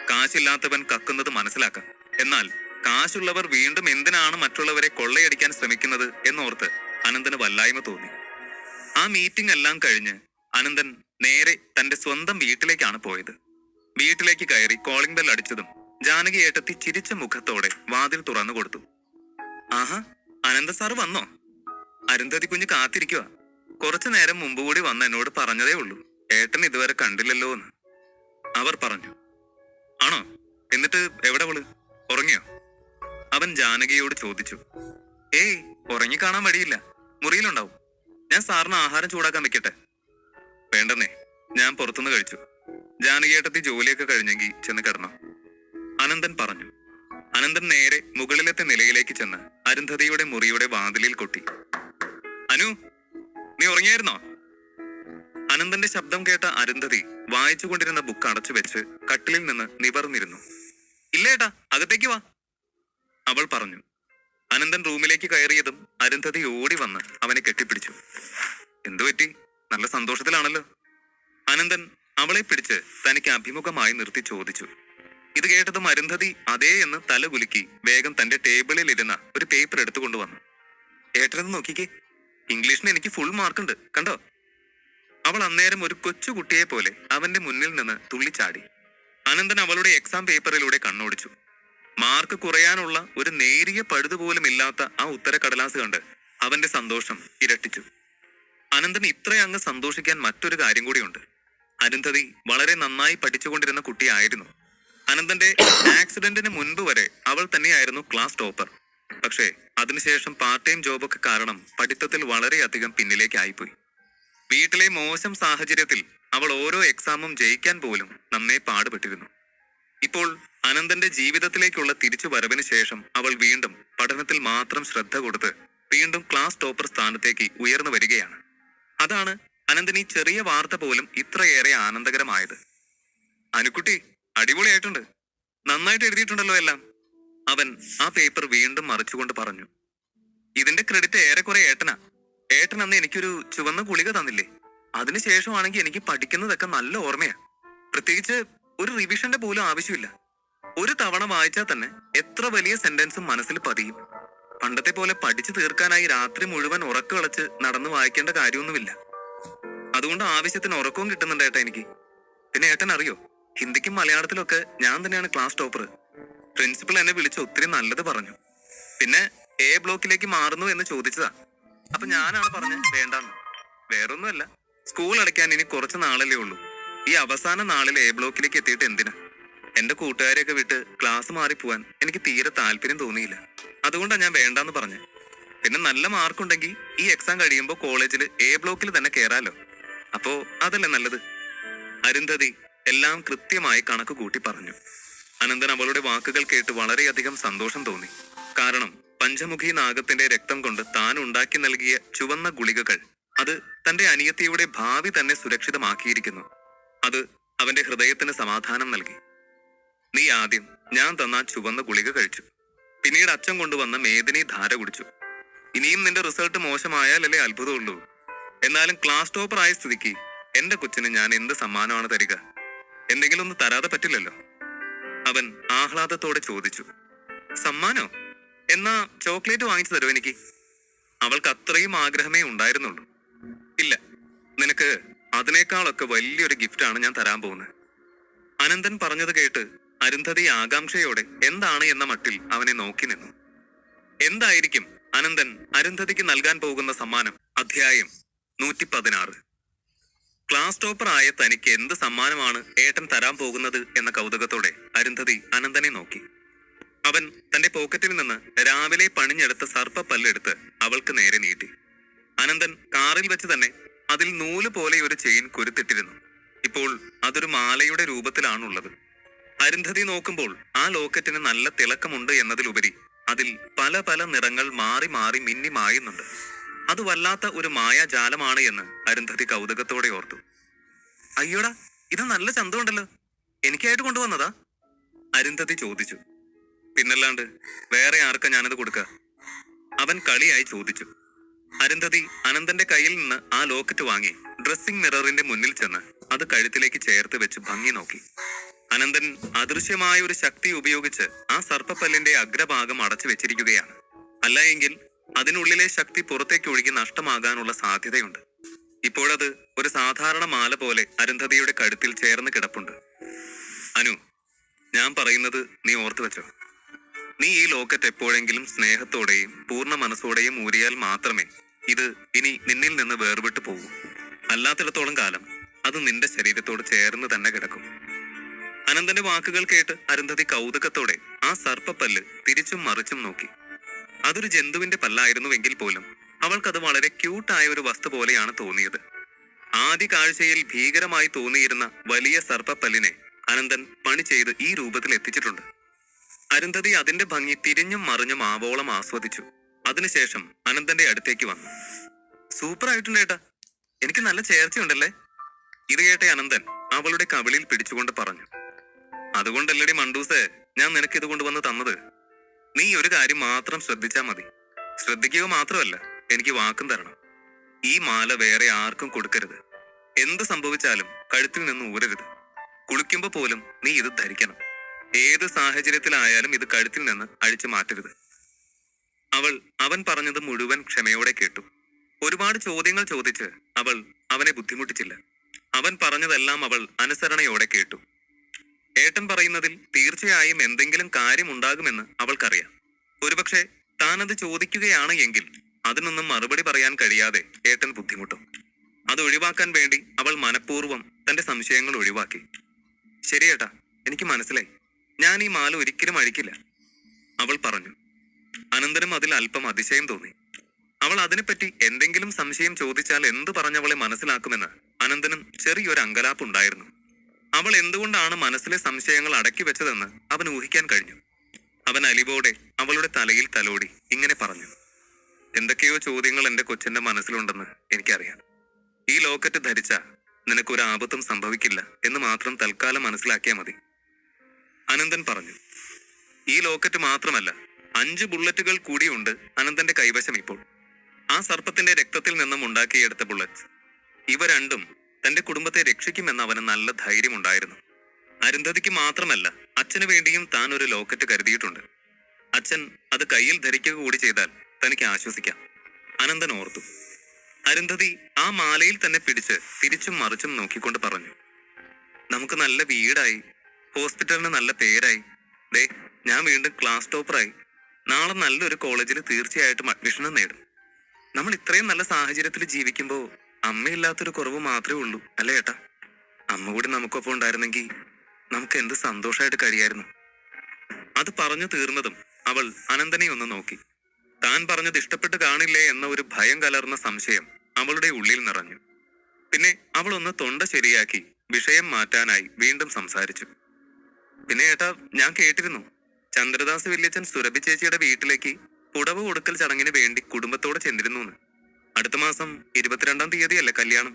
കാശില്ലാത്തവൻ കക്കുന്നത് മനസ്സിലാക്കാം. എന്നാൽ കാശുള്ളവർ വീണ്ടും എന്തിനാണ് മറ്റുള്ളവരെ കൊള്ളയടിക്കാൻ ശ്രമിക്കുന്നത് എന്നോർത്ത് അനന്തന് വല്ലായ്മ തോന്നി. ആ മീറ്റിംഗ് എല്ലാം കഴിഞ്ഞ് അനന്തൻ നേരെ തന്റെ സ്വന്തം വീട്ടിലേക്കാണ് പോയത്. വീട്ടിലേക്ക് കയറി കോളിംഗ് ബെൽ അടിച്ചതും ജാനകി ഏട്ടത്തി ചിരിച്ച മുഖത്തോടെ വാതിൽ തുറന്നു കൊടുത്തു. ആഹാ, അനന്ത സാറ് വന്നോ? അരുന്ധതി കുഞ്ഞ് കാത്തിരിക്കുക. കുറച്ചു നേരം മുമ്പ് കൂടി വന്ന് എന്നോട് പറഞ്ഞതേ ഉള്ളൂ, ഏട്ടൻ ഇതുവരെ കണ്ടില്ലല്ലോ എന്ന്. അവർ പറഞ്ഞു. ആണോ? എന്നിട്ട് എവിടെ അവള്? ഉറങ്ങിയോ? അവൻ ജാനകിയോട് ചോദിച്ചു. ഏയ്, ഉറങ്ങി കാണാൻ വഴിയില്ല, മുറിയിലുണ്ടാവും. ഞാൻ സാറിന് ആഹാരം ചൂടാക്കാൻ വെക്കട്ടെ? വേണ്ടെന്നേ, ഞാൻ പുറത്തുനിന്ന് കഴിച്ചു. ജാനകിയേട്ടത്തി ജോലിയൊക്കെ കഴിഞ്ഞെങ്കിൽ ചെന്ന് കിടന്നോ? അനന്തൻ പറഞ്ഞു. അനന്തൻ നേരെ മുകളിലത്തെ നിലയിലേക്ക് ചെന്ന് അരുന്ധതിയുടെ മുറിയുടെ വാതിലിൽ കൊട്ടി. അനു, നീ ഉറങ്ങിയായിരുന്നോ? അനന്തന്റെ ശബ്ദം കേട്ട അരുന്ധതി വായിച്ചുകൊണ്ടിരുന്ന ബുക്ക് അടച്ചു വെച്ച് കട്ടിലിൽ നിന്ന് നിവർന്നിരുന്നു. ഇല്ലേട്ടാ, അകത്തേക്ക് വാ, അവൾ പറഞ്ഞു. അനന്തൻ റൂമിലേക്ക് കയറിയതും അരുന്ധതി ഓടി വന്ന് അവനെ കെട്ടിപ്പിടിച്ചു. എന്തുപറ്റി? നല്ല സന്തോഷത്തിലാണല്ലോ. അനന്തൻ അവളെ പിടിച്ച് തനിക്ക് അഭിമുഖമായി നിർത്തി ചോദിച്ചു. ഇത് കേട്ടതും അരുന്ധതി അതേ എന്ന് തല കുലുക്കി വേഗം തന്റെ ടേബിളിൽ ഇരുന്ന ഒരു പേപ്പർ എടുത്തുകൊണ്ടുവന്നു. ഏട്ടനെന്ന് നോക്കിക്കേ, ഇംഗ്ലീഷിന് എനിക്ക് ഫുൾ മാർക്കുണ്ട്, കണ്ടോ? അവൾ അന്നേരം ഒരു കൊച്ചുകുട്ടിയെ പോലെ അവന്റെ മുന്നിൽ നിന്ന് തുള്ളിച്ചാടി. അനന്തൻ അവളുടെ എക്സാം പേപ്പറിലൂടെ കണ്ണോടിച്ചു. മാർക്ക് കുറയാനുള്ള ഒരു നേരിയ പഴുതുപോലും ഇല്ലാത്ത ആ ഉത്തരക്കടലാസ് കണ്ട് അവന്റെ സന്തോഷം ഇരട്ടിച്ചു. അനന്തൻ ഇത്രയങ്ങ് സന്തോഷിക്കാൻ മറ്റൊരു കാര്യം കൂടിയുണ്ട്. അരുന്ധതി വളരെ നന്നായി പഠിച്ചുകൊണ്ടിരുന്ന കുട്ടിയായിരുന്നു. അനന്തന്റെ ആക്സിഡന്റിന് മുൻപ് വരെ അവൾ തന്നെയായിരുന്നു ക്ലാസ് ടോപ്പർ. പക്ഷേ അതിനുശേഷം പാർട്ട് ടൈം ജോബൊക്കെ കാരണം പഠിത്തത്തിൽ വളരെയധികം പിന്നിലേക്കായിപ്പോയി. വീട്ടിലെ മോശം സാഹചര്യത്തിൽ അവൾ ഓരോ എക്സാമും ജയിക്കാൻ പോലും നന്നേ പാടുപെട്ടിരുന്നു. ഇപ്പോൾ അനന്തന്റെ ജീവിതത്തിലേക്കുള്ള തിരിച്ചു വരവിന് ശേഷം അവൾ വീണ്ടും പഠനത്തിൽ മാത്രം ശ്രദ്ധ കൊടുത്ത് വീണ്ടും ക്ലാസ് ടോപ്പർ സ്ഥാനത്തേക്ക് ഉയർന്നു വരികയാണ്. അതാണ് അനന്തന് ഈ ചെറിയ വാർത്ത പോലും ഇത്രയേറെ ആനന്ദകരമായത്. അനുക്കുട്ടി, അടിപൊളിയായിട്ടുണ്ട്, നന്നായിട്ട് എഴുതിയിട്ടുണ്ടല്ലോ എല്ലാം. അവൻ ആ പേപ്പർ വീണ്ടും മറിച്ചുകൊണ്ട് പറഞ്ഞു. ഇതിന്റെ ക്രെഡിറ്റ് ഏറെക്കുറെ ഏട്ടനാ. ഏട്ടൻ അന്ന് എനിക്കൊരു ചുവന്ന ഗുളിക തന്നില്ലേ, അതിനുശേഷമാണെങ്കിൽ എനിക്ക് പഠിക്കുന്നതൊക്കെ നല്ല ഓർമ്മയാ. പ്രത്യേകിച്ച് ഒരു റിവിഷന്റെ പോലും ആവശ്യമില്ല. ഒരു തവണ വായിച്ചാൽ തന്നെ എത്ര വലിയ സെന്റൻസും മനസ്സിൽ പതിയും. പണ്ടത്തെ പോലെ പഠിച്ചു തീർക്കാനായി രാത്രി മുഴുവൻ ഉറക്കളച്ച് നടന്നു വായിക്കേണ്ട കാര്യമൊന്നുമില്ല. അതുകൊണ്ട് ആവശ്യത്തിന് ഉറക്കവും കിട്ടുന്നുണ്ട് ഏട്ടാ എനിക്ക്. പിന്നെ ഏട്ടൻ അറിയോ, ഹിന്ദിക്കും മലയാളത്തിലൊക്കെ ഞാൻ തന്നെയാണ് ക്ലാസ് ടോപ്പർ. പ്രിൻസിപ്പൽ എന്നെ വിളിച്ച് ഒത്തിരി നല്ലത് പറഞ്ഞു. പിന്നെ എ ബ്ലോക്കിലേക്ക് മാറുന്നു എന്ന് ചോദിച്ചതാ. അപ്പൊ ഞാനാണ് പറഞ്ഞത് വേണ്ടാന്ന്. വേറൊന്നുമല്ല, സ്കൂൾ അടയ്ക്കാൻ ഇനി കുറച്ച് നാളല്ലേ ഉള്ളൂ. ഈ അവസാന നാളിൽ എ ബ്ലോക്കിലേക്ക് എത്തിയിട്ട് എന്തിനാ? എന്റെ കൂട്ടുകാരെയൊക്കെ വിട്ട് ക്ലാസ് മാറിപ്പോവാൻ എനിക്ക് തീരെ താല്പര്യം തോന്നിയില്ല. അതുകൊണ്ടാണ് ഞാൻ വേണ്ടാന്ന് പറഞ്ഞത്. പിന്നെ നല്ല മാർക്കുണ്ടെങ്കിൽ ഈ എക്സാം കഴിയുമ്പോൾ കോളേജിൽ എ ബ്ലോക്കിൽ തന്നെ കയറാലോ. അപ്പോ അതല്ലേ നല്ലത്. അരുന്ധതി എല്ലാം കൃത്യമായി കണക്ക് കൂട്ടി പറഞ്ഞു. അനന്തൻ അവളുടെ വാക്കുകൾ കേട്ട് വളരെയധികം സന്തോഷം തോന്നി. കാരണം പഞ്ചമുഖി നാഗത്തിന്റെ രക്തം കൊണ്ട് താൻ ഉണ്ടാക്കി നൽകിയ ചുവന്ന ഗുളികകൾ അത് തന്റെ അനിയത്തിയുടെ ഭാവി തന്നെ സുരക്ഷിതമാക്കിയിരിക്കുന്നു. അത് അവന്റെ ഹൃദയത്തിന് സമാധാനം നൽകി. നീ ആദ്യം ഞാൻ തന്ന ചുവന്ന ഗുളിക കഴിച്ചു, പിന്നീട് അച്ഛൻ കൊണ്ടുവന്ന മേദിനി ധാര കുടിച്ചു. ഇനിയും നിന്റെ റിസൾട്ട് മോശമായാലല്ലേ അത്ഭുതമുള്ളൂ. എന്നാലും ക്ലാസ് ടോപ്പർ ആയ സ്ഥിതിക്ക് എന്റെ കൊച്ചിന് ഞാൻ എന്ത് സമ്മാനമാണ് തരിക? എന്തെങ്കിലും ഒന്ന് തരാതെ പറ്റില്ലല്ലോ. അവൻ ആഹ്ലാദത്തോടെ ചോദിച്ചു. സമ്മാനോ? എന്നാ ചോക്ലേറ്റ് വാങ്ങിച്ചു തരുമോ എനിക്ക്? അവൾക്ക് അത്രയും ആഗ്രഹമേ ഉണ്ടായിരുന്നുള്ളൂ. ഇല്ല, നിനക്ക് അതിനേക്കാളൊക്കെ വലിയൊരു ഗിഫ്റ്റാണ് ഞാൻ തരാൻ പോകുന്നത്. അനന്തൻ പറഞ്ഞത് കേട്ട് അരുന്ധതി ആകാംക്ഷയോടെ എന്താണ് എന്ന മട്ടിൽ അവനെ നോക്കി നിന്നു. എന്തായിരിക്കും അനന്തൻ അരുന്ധതിക്ക് നൽകാൻ പോകുന്ന സമ്മാനം? അധ്യായം 116. ക്ലാസ് ടോപ്പർ ആയ തനിക്ക് എന്ത് സമ്മാനമാണ് ഏട്ടൻ തരാൻ പോകുന്നത് എന്ന കൗതുകത്തോടെ അരുന്ധതി അനന്തനെ നോക്കി. അവൻ തന്റെ പോക്കറ്റിൽ നിന്ന് രാവിലെ പണിഞ്ഞെടുത്ത സർപ്പപ്പല്ലെടുത്ത് അവൾക്ക് നേരെ നീട്ടി. അനന്തൻ കാറിൽ വെച്ച് തന്നെ അതിൽ നൂല് പോലെ ഒരു ചെയിൻ കൊരുത്തിട്ടിരുന്നു. ഇപ്പോൾ അതൊരു മാലയുടെ രൂപത്തിലാണുള്ളത്. അരുന്ധതി നോക്കുമ്പോൾ ആ ലോക്കറ്റിന് നല്ല തിളക്കമുണ്ട് എന്നതിലുപരി അതിൽ പല പല നിറങ്ങൾ മാറി മാറി മിന്നി മായുന്നുണ്ട്. അത് വല്ലാത്ത ഒരു മായാജാലമാണ് എന്ന് അരുന്ധതി കൗതുകത്തോടെ ഓർത്തു. അയ്യോടാ, ഇത് നല്ല ചന്തമുണ്ടല്ലോ, എനിക്കായിട്ട് കൊണ്ടുവന്നതാ? അരുന്ധതി ചോദിച്ചു. പിന്നല്ലാണ്ട് വേറെ ആർക്കാ ഞാനത് കൊടുക്ക? അവൻ കളിയായി ചോദിച്ചു. അരുന്ധതി അനന്തന്റെ കയ്യിൽ നിന്ന് ആ ലോക്കറ്റ് വാങ്ങി ഡ്രസ്സിംഗ് മിററിന്റെ മുന്നിൽ ചെന്ന് അത് കഴുത്തിലേക്ക് ചേർത്ത് വെച്ച് ഭംഗി നോക്കി. അനന്തൻ അദൃശ്യമായ ഒരു ശക്തി ഉപയോഗിച്ച് ആ സർപ്പപ്പല്ലിന്റെ അഗ്രഭാഗം അടച്ചു വെച്ചിരിക്കുകയാണ്. അല്ല എങ്കിൽ അതിനുള്ളിലെ ശക്തി പുറത്തേക്ക് ഒഴുകി നഷ്ടമാകാനുള്ള സാധ്യതയുണ്ട്. ഇപ്പോഴത് ഒരു സാധാരണ മാല പോലെ അരുന്ധതിയുടെ കഴുത്തിൽ ചേർന്ന് കിടപ്പുണ്ട്. അനു, ഞാൻ പറയുന്നത് നീ ഓർത്തു വെച്ചോ. നീ ഈ ലോക്കറ്റ് എപ്പോഴെങ്കിലും സ്നേഹത്തോടെയും പൂർണ്ണ മനസ്സോടെയും ഊരിയാൽ മാത്രമേ ഇത് ഇനി നിന്നിൽ നിന്ന് വേർവിട്ടു പോകൂ. അല്ലാത്തിടത്തോളം കാലം അത് നിന്റെ ശരീരത്തോട് ചേർന്ന് തന്നെ കിടക്കും. അനന്തന്റെ വാക്കുകൾ കേട്ട് അരുന്ധതി കൗതുകത്തോടെ ആ സർപ്പപ്പല്ല് തിരിച്ചും മറിച്ചും നോക്കി. അതൊരു ജന്തുവിന്റെ പല്ലായിരുന്നുവെങ്കിൽ പോലും അവൾക്കത് വളരെ ക്യൂട്ടായ ഒരു വസ്തു പോലെയാണ് തോന്നിയത്. ആദ്യ കാഴ്ചയിൽ ഭീകരമായി തോന്നിയിരുന്ന വലിയ സർപ്പപ്പല്ലിനെ അനന്തൻ പണി ചെയ്ത് ഈ രൂപത്തിൽ എത്തിച്ചിട്ടുണ്ട്. അരുന്ധതി അതിന്റെ ഭംഗി തിരിഞ്ഞും മറിഞ്ഞും ആവോളം ആസ്വദിച്ചു. അതിനുശേഷം അനന്തന്റെ അടുത്തേക്ക് വന്നു. സൂപ്പർ ആയിട്ടുണ്ട് ഏട്ടാ, എനിക്ക് നല്ല ചേർച്ചയുണ്ടല്ലേ? ഇത് കേട്ട അനന്തൻ അവളുടെ കവിളിൽ പിടിച്ചുകൊണ്ട് പറഞ്ഞു. അതുകൊണ്ടല്ലടി മണ്ടൂസേ ഞാൻ നിനക്ക് ഇത് കൊണ്ടുവന്ന് തന്നത്. നീ ഒരു കാര്യം മാത്രം ശ്രദ്ധിച്ചാ മതി. ശ്രദ്ധിക്കുക മാത്രമല്ല, എനിക്ക് വാക്കും തരണം. ഈ മാല വേറെ ആർക്കും കൊടുക്കരുത്. എന്ത് സംഭവിച്ചാലും കഴുത്തിൽ നിന്ന് ഊരരുത്. കുളിക്കുമ്പോ പോലും നീ ഇത് ധരിക്കണം. ഏത് സാഹചര്യത്തിലായാലും ഇത് കഴുത്തിൽ നിന്ന് അഴിച്ചു മാറ്റരുത്. അവൻ പറഞ്ഞത് മുഴുവൻ ക്ഷമയോടെ കേട്ടു. ഒരുപാട് ചോദ്യങ്ങൾ ചോദിച്ച് അവൾ അവനെ ബുദ്ധിമുട്ടിച്ചില്ല. അവൻ പറഞ്ഞതെല്ലാം അവൾ അനുസരണയോടെ കേട്ടു. ഏട്ടൻ പറയുന്നതിൽ തീർച്ചയായും എന്തെങ്കിലും കാര്യമുണ്ടാകുമെന്ന് അവൾക്കറിയാം. ഒരുപക്ഷെ താനത് ചോദിക്കുകയാണ് എങ്കിൽ അതിനൊന്നും മറുപടി പറയാൻ കഴിയാതെ ഏട്ടൻ ബുദ്ധിമുട്ടും. അത് ഒഴിവാക്കാൻ വേണ്ടി അവൾ മനഃപൂർവ്വം തന്റെ സംശയങ്ങൾ ഒഴിവാക്കി. ശരിയേട്ടാ, എനിക്ക് മനസ്സിലായി. ഞാൻ ഈ മാല ഒരിക്കലും അഴിക്കില്ല, അവൾ പറഞ്ഞു. അനന്തനും അതിൽ അല്പം അതിശയം തോന്നി. അവൾ അതിനെപ്പറ്റി എന്തെങ്കിലും സംശയം ചോദിച്ചാൽ എന്തു പറഞ്ഞവളെ മനസ്സിലാക്കുമെന്ന് അനന്തനും ചെറിയൊരു അങ്കലാപ്പുണ്ടായിരുന്നു. അവൾ എന്തുകൊണ്ടാണ് മനസ്സിലെ സംശയങ്ങൾ അടക്കി വെച്ചതെന്ന് അവൻ ഊഹിക്കാൻ കഴിഞ്ഞു. അവൻ അലിവോടെ അവളുടെ തലയിൽ തലോടി ഇങ്ങനെ പറഞ്ഞു. എന്തൊക്കെയോ ചോദ്യങ്ങൾ എന്റെ കൊച്ചിന്റെ മനസ്സിലുണ്ടെന്ന് എനിക്കറിയാം. ഈ ലോക്കറ്റ് ധരിച്ച നിനക്കൊരു ആപത്തും സംഭവിക്കില്ല എന്ന് മാത്രം തൽക്കാലം മനസ്സിലാക്കിയാൽ മതി, അനന്തൻ പറഞ്ഞു. ഈ ലോക്കറ്റ് മാത്രമല്ല, 5 ബുള്ളറ്റുകൾ കൂടിയുണ്ട് അനന്തന്റെ കൈവശം ഇപ്പോൾ. ആ സർപ്പത്തിന്റെ രക്തത്തിൽ നിന്നും ഉണ്ടാക്കിയെടുത്ത ബുള്ളറ്റ്സ്. ഇവ രണ്ടും തന്റെ കുടുംബത്തെ രക്ഷിക്കുമെന്ന് അവന് നല്ല ധൈര്യമുണ്ടായിരുന്നു. അരുന്ധതിക്ക് മാത്രമല്ല, അച്ഛന് വേണ്ടിയും താൻ ഒരു ലോക്കറ്റ് കരുതിയിട്ടുണ്ട്. അച്ഛൻ അത് കയ്യിൽ ധരിക്കുക കൂടി ചെയ്താൽ തനിക്ക് ആശ്വസിക്കാം, അനന്തൻ ഓർത്തു. അരുന്ധതി ആ മാലയിൽ തന്നെ പിടിച്ച് തിരിച്ചും മറിച്ചും നോക്കിക്കൊണ്ട് പറഞ്ഞു. നമുക്ക് നല്ല വീടായി, ഹോസ്പിറ്റലിന് നല്ല പേരായി, ദേ ഞാൻ വീണ്ടും ക്ലാസ് ടോപ്പറായി, നാളെ നല്ലൊരു കോളേജിൽ തീർച്ചയായിട്ടും അഡ്മിഷനും നേടും. നമ്മൾ ഇത്രയും നല്ല സാഹചര്യത്തിൽ ജീവിക്കുമ്പോൾ അമ്മയില്ലാത്തൊരു കുറവ് മാത്രമേ ഉള്ളൂ, അല്ലേ ഏട്ടാ? അമ്മ കൂടി നമുക്കൊപ്പം ഉണ്ടായിരുന്നെങ്കിൽ നമുക്ക് എന്ത് സന്തോഷമായിട്ട് കഴിയായിരുന്നു. അത് പറഞ്ഞു തീർന്നതും അവൾ അനന്തനെ ഒന്ന് നോക്കി. താൻ പറഞ്ഞത് ഇഷ്ടപ്പെട്ട് കാണില്ലേ എന്ന ഒരു ഭയം കലർന്ന സംശയം അവളുടെ ഉള്ളിൽ നിറഞ്ഞു. പിന്നെ അവൾ ഒന്ന് തൊണ്ട ശരിയാക്കി വിഷയം മാറ്റാനായി വീണ്ടും സംസാരിച്ചു. പിന്നെ ഏട്ടാ, ഞാൻ കേട്ടിരുന്നു ചന്ദ്രദാസ് വല്യച്ഛൻ സുരഭി ചേച്ചിയുടെ വീട്ടിലേക്ക് പുടവ് കൊടുക്കൽ ചടങ്ങിന് വേണ്ടി കുടുംബത്തോടെ ചെന്നിരുന്നു. അടുത്ത മാസം 22-ാം തീയതിയല്ലേ കല്യാണം?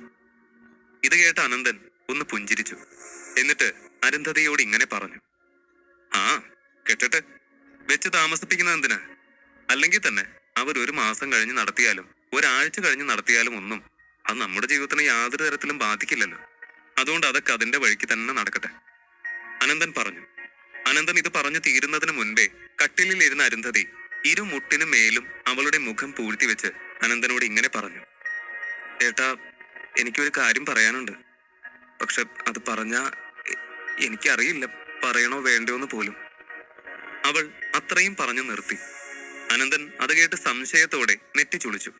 ഇത് കേട്ട അനന്തൻ ഒന്ന് പുഞ്ചിരിച്ചു. എന്നിട്ട് അരുന്ധതിയോട് ഇങ്ങനെ പറഞ്ഞു. ആ കെട്ടട്ടെ, വെച്ച് താമസിപ്പിക്കുന്നത് എന്തിനാ? അല്ലെങ്കിൽ തന്നെ അവർ 1 മാസം കഴിഞ്ഞ് നടത്തിയാലും 1 ആഴ്ച കഴിഞ്ഞ് നടത്തിയാലും ഒന്നും അത് നമ്മുടെ ജീവിതത്തിനെ യാതൊരു തരത്തിലും ബാധിക്കില്ലല്ലോ. അതുകൊണ്ട് അതൊക്കെ അതിന്റെ വഴിക്ക് തന്നെ നടക്കട്ടെ, അനന്തൻ പറഞ്ഞു. അനന്തൻ ഇത് പറഞ്ഞു തീരുന്നതിന് മുൻപേ കട്ടിലിൽ ഇരുന്ന അരുന്ധതി ഇരുമുട്ടിനു മേലും അവളുടെ മുഖം പൂഴ്ത്തി വെച്ച് അനന്തനോട് ഇങ്ങനെ പറഞ്ഞു. ഏട്ടാ, എനിക്കൊരു കാര്യം പറയാനുണ്ട്. പക്ഷെ അത് പറഞ്ഞാ എനിക്കറിയില്ല പറയണോ വേണ്ടോന്ന് പോലും. അവൾ അത്രയും പറഞ്ഞു നിർത്തി. അനന്തൻ അത് കേട്ട് സംശയത്തോടെ നെറ്റി ചുളിച്ചു.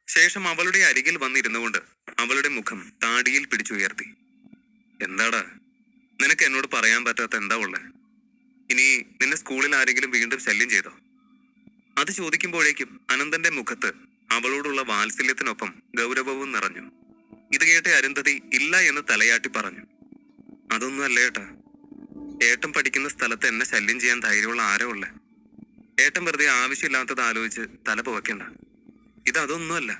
ശേഷം അവളുടെ അരികിൽ വന്നിരുന്നുകൊണ്ട് അവളുടെ മുഖം താടിയിൽ പിടിച്ചുയർത്തി. എന്താടാ, നിനക്ക് എന്നോട് പറയാൻ പറ്റാത്ത എന്താ ഉള്ളേ? ഇനി നിന്നെ സ്കൂളിൽ ആരെങ്കിലും വീണ്ടും ശല്യം ചെയ്തോ? അത് ചോദിക്കുമ്പോഴേക്കും അനന്തന്റെ മുഖത്ത് അവളോടുള്ള വാത്സല്യത്തിനൊപ്പം ഗൗരവവും നിറഞ്ഞു. ഇത് കേട്ട അരുന്ധതി ഇല്ല എന്ന് തലയാട്ടി പറഞ്ഞു. അതൊന്നും അല്ല ഏട്ടാ. ഏട്ടൻ പഠിക്കുന്ന സ്ഥലത്ത് എന്നെ ശല്യം ചെയ്യാൻ ധൈര്യമുള്ള ആരോ ഉള്ളേ? ഏട്ടൻ വെറുതെ ആവശ്യമില്ലാത്തത് ആലോചിച്ച് തല പുകയ്ക്കണ്ട. ഇതൊന്നുമല്ല.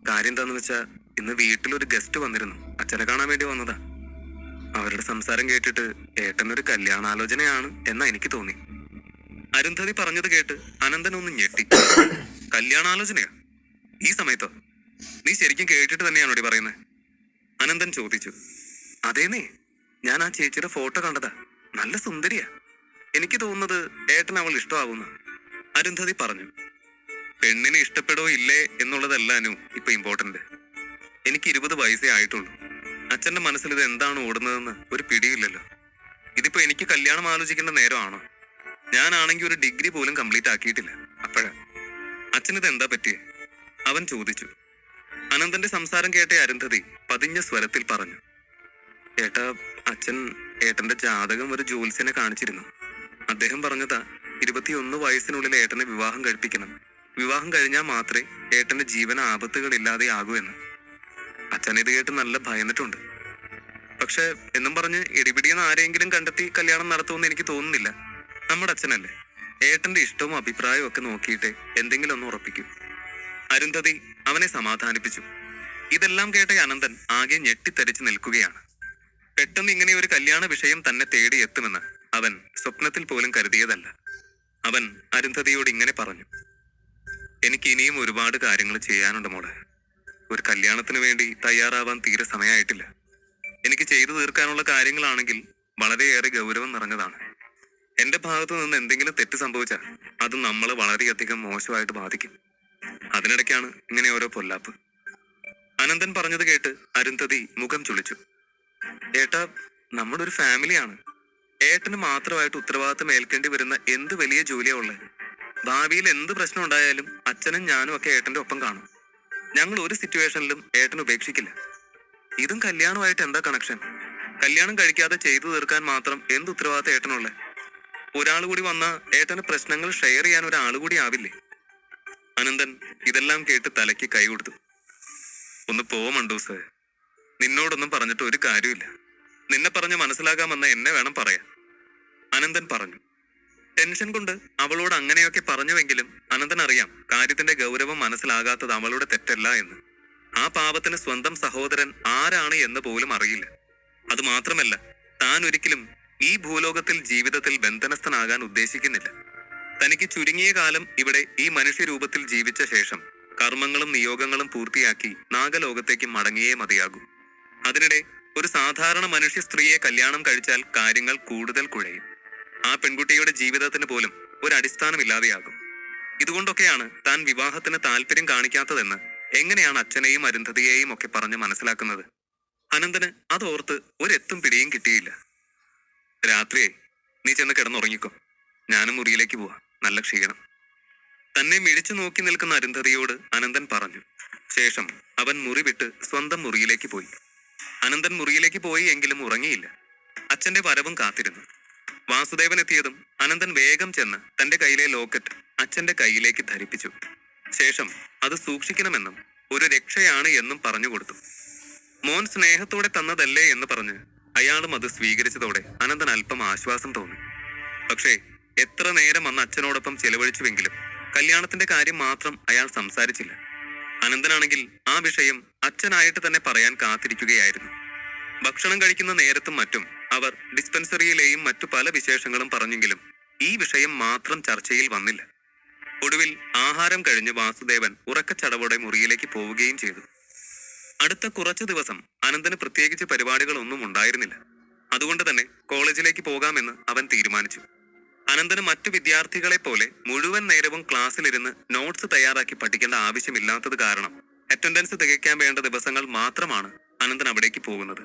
കാര്യം എന്താന്ന് വെച്ചാ, ഇന്ന് വീട്ടിലൊരു ഗസ്റ്റ് വന്നിരുന്നു. അച്ഛനെ കാണാൻ വേണ്ടി വന്നതാ. അവരുടെ സംസാരം കേട്ടിട്ട് ഏട്ടനൊരു കല്യാണാലോചനയാണ് എന്നാ എനിക്ക് തോന്നി. അരുന്ധതി പറഞ്ഞത് കേട്ട് അനന്തൻ ഒന്ന് ഞെട്ടി. കല്യാണാലോചനയാ? ഈ സമയത്തോ? നീ ശരിക്കും കേട്ടിട്ട് തന്നെയാണോടി പറയുന്നത്? അനന്തൻ ചോദിച്ചു. അതേന്നേ, ഞാൻ ആ ചേച്ചിയുടെ ഫോട്ടോ കണ്ടതാ. നല്ല സുന്ദരിയാ. എനിക്ക് തോന്നുന്നത് ഏട്ടൻ അവൾ ഇഷ്ടമാവുന്ന, അരുന്ധതി പറഞ്ഞു. പെണ്ണിനെ ഇഷ്ടപ്പെടോ ഇല്ലേ എന്നുള്ളതല്ലാനു ഇപ്പൊ ഇമ്പോർട്ടന്റ്. എനിക്ക് 20 വയസ്സേ ആയിട്ടുള്ളൂ. അച്ഛന്റെ മനസ്സിൽ ഇത് എന്താണ് ഓടുന്നതെന്ന് ഒരു പിടിയില്ലല്ലോ. ഇതിപ്പോ എനിക്ക് കല്യാണം ആലോചിക്കേണ്ട നേരമാണോ? ഞാനാണെങ്കിൽ ഒരു ഡിഗ്രി പോലും കംപ്ലീറ്റ് ആക്കിയിട്ടില്ല. അപ്പോഴാ അച്ഛനിത് എന്താ പറ്റിയേ? അവൻ ചോദിച്ചു. അനന്തന്റെ സംസാരം കേട്ട അരുന്ധതി പതിഞ്ഞ സ്വരത്തിൽ പറഞ്ഞു. ഏട്ടാ, അച്ഛൻ ഏട്ടന്റെ ജാതകം ഒരു ജ്യോത്സ്യനെ കാണിച്ചിരുന്നു. അദ്ദേഹം പറഞ്ഞതാ 21 വയസ്സിനുള്ളിൽ ഏട്ടനെ വിവാഹം കഴിപ്പിക്കണം. വിവാഹം കഴിഞ്ഞാൽ മാത്രമേ ഏട്ടന്റെ ജീവന ആപത്തുകളില്ലാതെ ആകൂ എന്ന്. അച്ഛൻ ഇത് കേട്ട് നല്ല ഭയന്നിട്ടുണ്ട്. പക്ഷെ എന്നും പറഞ്ഞ് ഇടിപിടിയെന്ന് ആരെങ്കിലും കണ്ടെത്തി കല്യാണം നടത്തുമെന്ന് എനിക്ക് തോന്നുന്നില്ല. നമ്മുടെ അച്ഛനല്ലേ, ഏട്ടന്റെ ഇഷ്ടവും അഭിപ്രായവും ഒക്കെ നോക്കിയിട്ട് എന്തെങ്കിലും ഒന്ന് ഉറപ്പിക്കും, അരുന്ധതി അവനെ സമാധാനിപ്പിച്ചു. ഇതെല്ലാം കേട്ട അനന്തൻ ആകെ ഞെട്ടിത്തെറിച്ച് നിൽക്കുകയാണ്. പെട്ടെന്ന് ഇങ്ങനെ ഒരു കല്യാണ വിഷയം തന്നെ തേടി എത്തുമെന്ന് അവൻ സ്വപ്നത്തിൽ പോലും കരുതിയതല്ല. അവൻ അരുന്ധതിയോട് ഇങ്ങനെ പറഞ്ഞു. എനിക്ക് ഇനിയും ഒരുപാട് കാര്യങ്ങൾ ചെയ്യാനുണ്ട് മോളെ. ഒരു കല്യാണത്തിന് വേണ്ടി തയ്യാറാവാൻ തീരെ സമയമായിട്ടില്ല. എനിക്ക് ചെയ്തു തീർക്കാനുള്ള കാര്യങ്ങളാണെങ്കിൽ വളരെയേറെ ഗൗരവം നിറഞ്ഞതാണ്. എന്റെ ഭാഗത്തു നിന്ന് എന്തെങ്കിലും തെറ്റ് സംഭവിച്ചാൽ അത് നമ്മളെ വളരെയധികം മോശമായിട്ട് ബാധിക്കും. അതിനിടയ്ക്കാണ് ഇങ്ങനെ ഓരോ പൊല്ലാപ്പ്. അനന്തൻ പറഞ്ഞത് കേട്ട് അരുന്ധതി മുഖം ചുളിച്ചു. ഏട്ടാ, നമ്മുടെ ഒരു ഫാമിലിയാണ്. ഏട്ടന് മാത്രമായിട്ട് ഉത്തരവാദിത്തം ഏൽക്കേണ്ടി വരുന്ന എന്ത് വലിയ ജോലിയാ ഉള്ളത്. ഭാവിയിൽ എന്ത് പ്രശ്നം ഉണ്ടായാലും അച്ഛനും ഞാനും ഒക്കെ ഏട്ടന്റെ ഒപ്പം കാണും. ഞങ്ങൾ ഒരു സിറ്റുവേഷനിലും ഏട്ടൻ ഉപേക്ഷിക്കില്ല. ഇതും കല്യാണമായിട്ട് എന്താ കണക്ഷൻ? കല്യാണം കഴിക്കാതെ ചെയ്തു തീർക്കാൻ മാത്രം എന്ത് ഉത്തരവാദിത്തം ഏട്ടനുള്ളേ? ഒരാൾ കൂടി വന്ന ഏട്ടന് പ്രശ്നങ്ങൾ ഷെയർ ചെയ്യാൻ ഒരാൾ കൂടി ആവില്ലേ? അനന്തൻ ഇതെല്ലാം കേട്ട് തലയ്ക്ക് കൈ കൊടുത്തു. ഒന്ന് പോ മണ്ടൂസ്, നിന്നോടൊന്നും പറഞ്ഞിട്ട് ഒരു കാര്യമില്ല. നിന്നെ പറഞ്ഞ് മനസ്സിലാകാമെന്ന് എന്നെ വേണം പറയാൻ, അനന്തൻ പറഞ്ഞു. ടെൻഷൻ കൊണ്ട് അവളോട് അങ്ങനെയൊക്കെ പറഞ്ഞുവെങ്കിലും അനന്തൻ അറിയാം കാര്യത്തിന്റെ ഗൗരവം മനസ്സിലാകാത്തത് അവളുടെ തെറ്റല്ല എന്ന്. ആ പാവത്തിന് സ്വന്തം സഹോദരൻ ആരാണ് എന്ന് പോലും അറിയില്ല. അത് മാത്രമല്ല, താൻ ഒരിക്കലും ഈ ഭൂലോകത്തിൽ ജീവിതത്തിൽ ബന്ധനസ്ഥനാകാൻ ഉദ്ദേശിക്കുന്നില്ല. തനിക്ക് ചുരുങ്ങിയ കാലം ഇവിടെ ഈ മനുഷ്യരൂപത്തിൽ ജീവിച്ച ശേഷം കർമ്മങ്ങളും നിയോഗങ്ങളും പൂർത്തിയാക്കി നാഗലോകത്തേക്ക് മടങ്ങിയേ മതിയാകൂ. അതിനിടെ ഒരു സാധാരണ മനുഷ്യ സ്ത്രീയെ കല്യാണം കഴിച്ചാൽ കാര്യങ്ങൾ കൂടുതൽ കുഴയും. ആ പെൺകുട്ടിയുടെ ജീവിതത്തിന് പോലും ഒരു അടിസ്ഥാനമില്ലാതെയാകും. ഇതുകൊണ്ടൊക്കെയാണ് താൻ വിവാഹത്തിന് താല്പര്യം കാണിക്കാത്തതെന്ന് എങ്ങനെയാണ് അച്ഛനെയും അരുന്ധതിയെയും ഒക്കെ പറഞ്ഞ് മനസ്സിലാക്കുന്നത്? അനന്തന് അതോർത്ത് ഒരെത്തും പിടിയും കിട്ടിയില്ല. രാത്രിയെ നീ ചെന്ന് കിടന്നുറങ്ങിക്കോ, ഞാനും മുറിയിലേക്ക് പോവാ, നല്ല ക്ഷീണം. തന്നെ മിഴിച്ചു നോക്കി നിൽക്കുന്ന അരുന്ധതിയോട് അനന്തൻ പറഞ്ഞു. ശേഷം അവൻ മുറി വിട്ട് സ്വന്തം മുറിയിലേക്ക് പോയി. അനന്തൻ മുറിയിലേക്ക് പോയി എങ്കിലും ഉറങ്ങിയില്ല. അച്ഛന്റെ വരവും കാത്തിരുന്നു. വാസുദേവൻ എത്തിയതും അനന്തൻ വേഗം ചെന്ന് തന്റെ കയ്യിലെ ലോക്കറ്റ് അച്ഛന്റെ കയ്യിലേക്ക് ധരിപ്പിച്ചു. ശേഷം അത് സൂക്ഷിക്കണമെന്നും ഒരു രക്ഷയാണ് എന്നും പറഞ്ഞു കൊടുത്തു. മോൻ സ്നേഹത്തോടെ തന്നതല്ലേ എന്ന് പറഞ്ഞ് അയാളും അത് സ്വീകരിച്ചതോടെ അനന്തൻ അല്പം ആശ്വാസം തോന്നി. പക്ഷേ എത്ര നേരം അന്ന് അച്ഛനോടൊപ്പം ചെലവഴിച്ചുവെങ്കിലും കല്യാണത്തിന്റെ കാര്യം മാത്രം അയാൾ സംസാരിച്ചില്ല. അനന്തനാണെങ്കിൽ ആ വിഷയം അച്ഛനായിട്ട് തന്നെ പറയാൻ കാത്തിരിക്കുകയായിരുന്നു. ഭക്ഷണം കഴിക്കുന്ന നേരത്തും മറ്റും അവർ ഡിസ്പെൻസറിയിലെയും മറ്റു പല വിശേഷങ്ങളും പറഞ്ഞെങ്കിലും ഈ വിഷയം മാത്രം ചർച്ചയിൽ വന്നില്ല. ഒടുവിൽ ആഹാരം കഴിഞ്ഞ് വാസുദേവൻ ഉറക്കച്ചടവോടെ മുറിയിലേക്ക് പോവുകയും ചെയ്തു. അടുത്ത കുറച്ചു ദിവസം അനന്തന് പ്രത്യേകിച്ച് പരിപാടികളൊന്നും ഉണ്ടായിരുന്നില്ല. അതുകൊണ്ട് തന്നെ കോളേജിലേക്ക് പോകാമെന്ന് അവൻ തീരുമാനിച്ചു. അനന്തന് മറ്റു വിദ്യാർത്ഥികളെ പോലെ മുഴുവൻ നേരവും ക്ലാസ്സിലിരുന്ന് നോട്ട്സ് തയ്യാറാക്കി പഠിക്കേണ്ട ആവശ്യമില്ലാത്തത് കാരണം അറ്റൻഡൻസ് തികയ്ക്കാൻ വേണ്ട ദിവസങ്ങൾ മാത്രമാണ് അനന്തൻ അവിടേക്ക് പോകുന്നത്.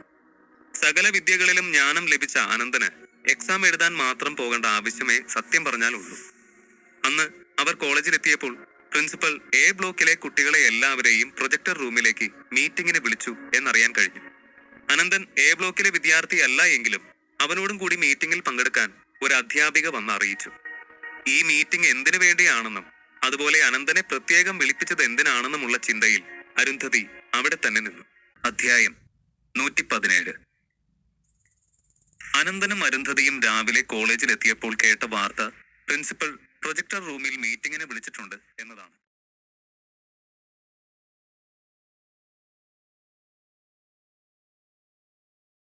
സകല വിദ്യകളിലും ജ്ഞാനം ലഭിച്ച അനന്തന് എക്സാം എഴുതാൻ മാത്രം പോകേണ്ട ആവശ്യമേ സത്യം പറഞ്ഞാൽ ഉള്ളൂ. അന്ന് അവർ കോളേജിലെത്തിയപ്പോൾ പ്രിൻസിപ്പൽ എ ബ്ലോക്കിലെ കുട്ടികളെ എല്ലാവരെയും പ്രൊജക്ടർ റൂമിലേക്ക് മീറ്റിംഗിന് വിളിച്ചു എന്നറിയാൻ കഴിഞ്ഞു. അനന്തൻ എ ബ്ലോക്കിലെ വിദ്യാർത്ഥി അല്ല എങ്കിലും അവനോടും കൂടി മീറ്റിംഗിൽ പങ്കെടുക്കാൻ ഒരു അധ്യാപിക വന്ന് അറിയിച്ചു. ഈ മീറ്റിംഗ് എന്തിനു വേണ്ടിയാണെന്നും അതുപോലെ അനന്തനെ പ്രത്യേകം വിളിപ്പിച്ചത് എന്തിനാണെന്നുമുള്ള ചിന്തയിൽ അരുന്ധതി അവിടെ തന്നെ നിന്നു. അധ്യായം 117. അനന്തനും അരുന്ധതിയും രാവിലെ കോളേജിലെത്തിയപ്പോൾ കേട്ട വാർത്ത പ്രിൻസിപ്പൽ പ്രൊജക്ടർ റൂമിൽ മീറ്റിംഗിന് വിളിച്ചിട്ടുണ്ട് എന്നതാണ്.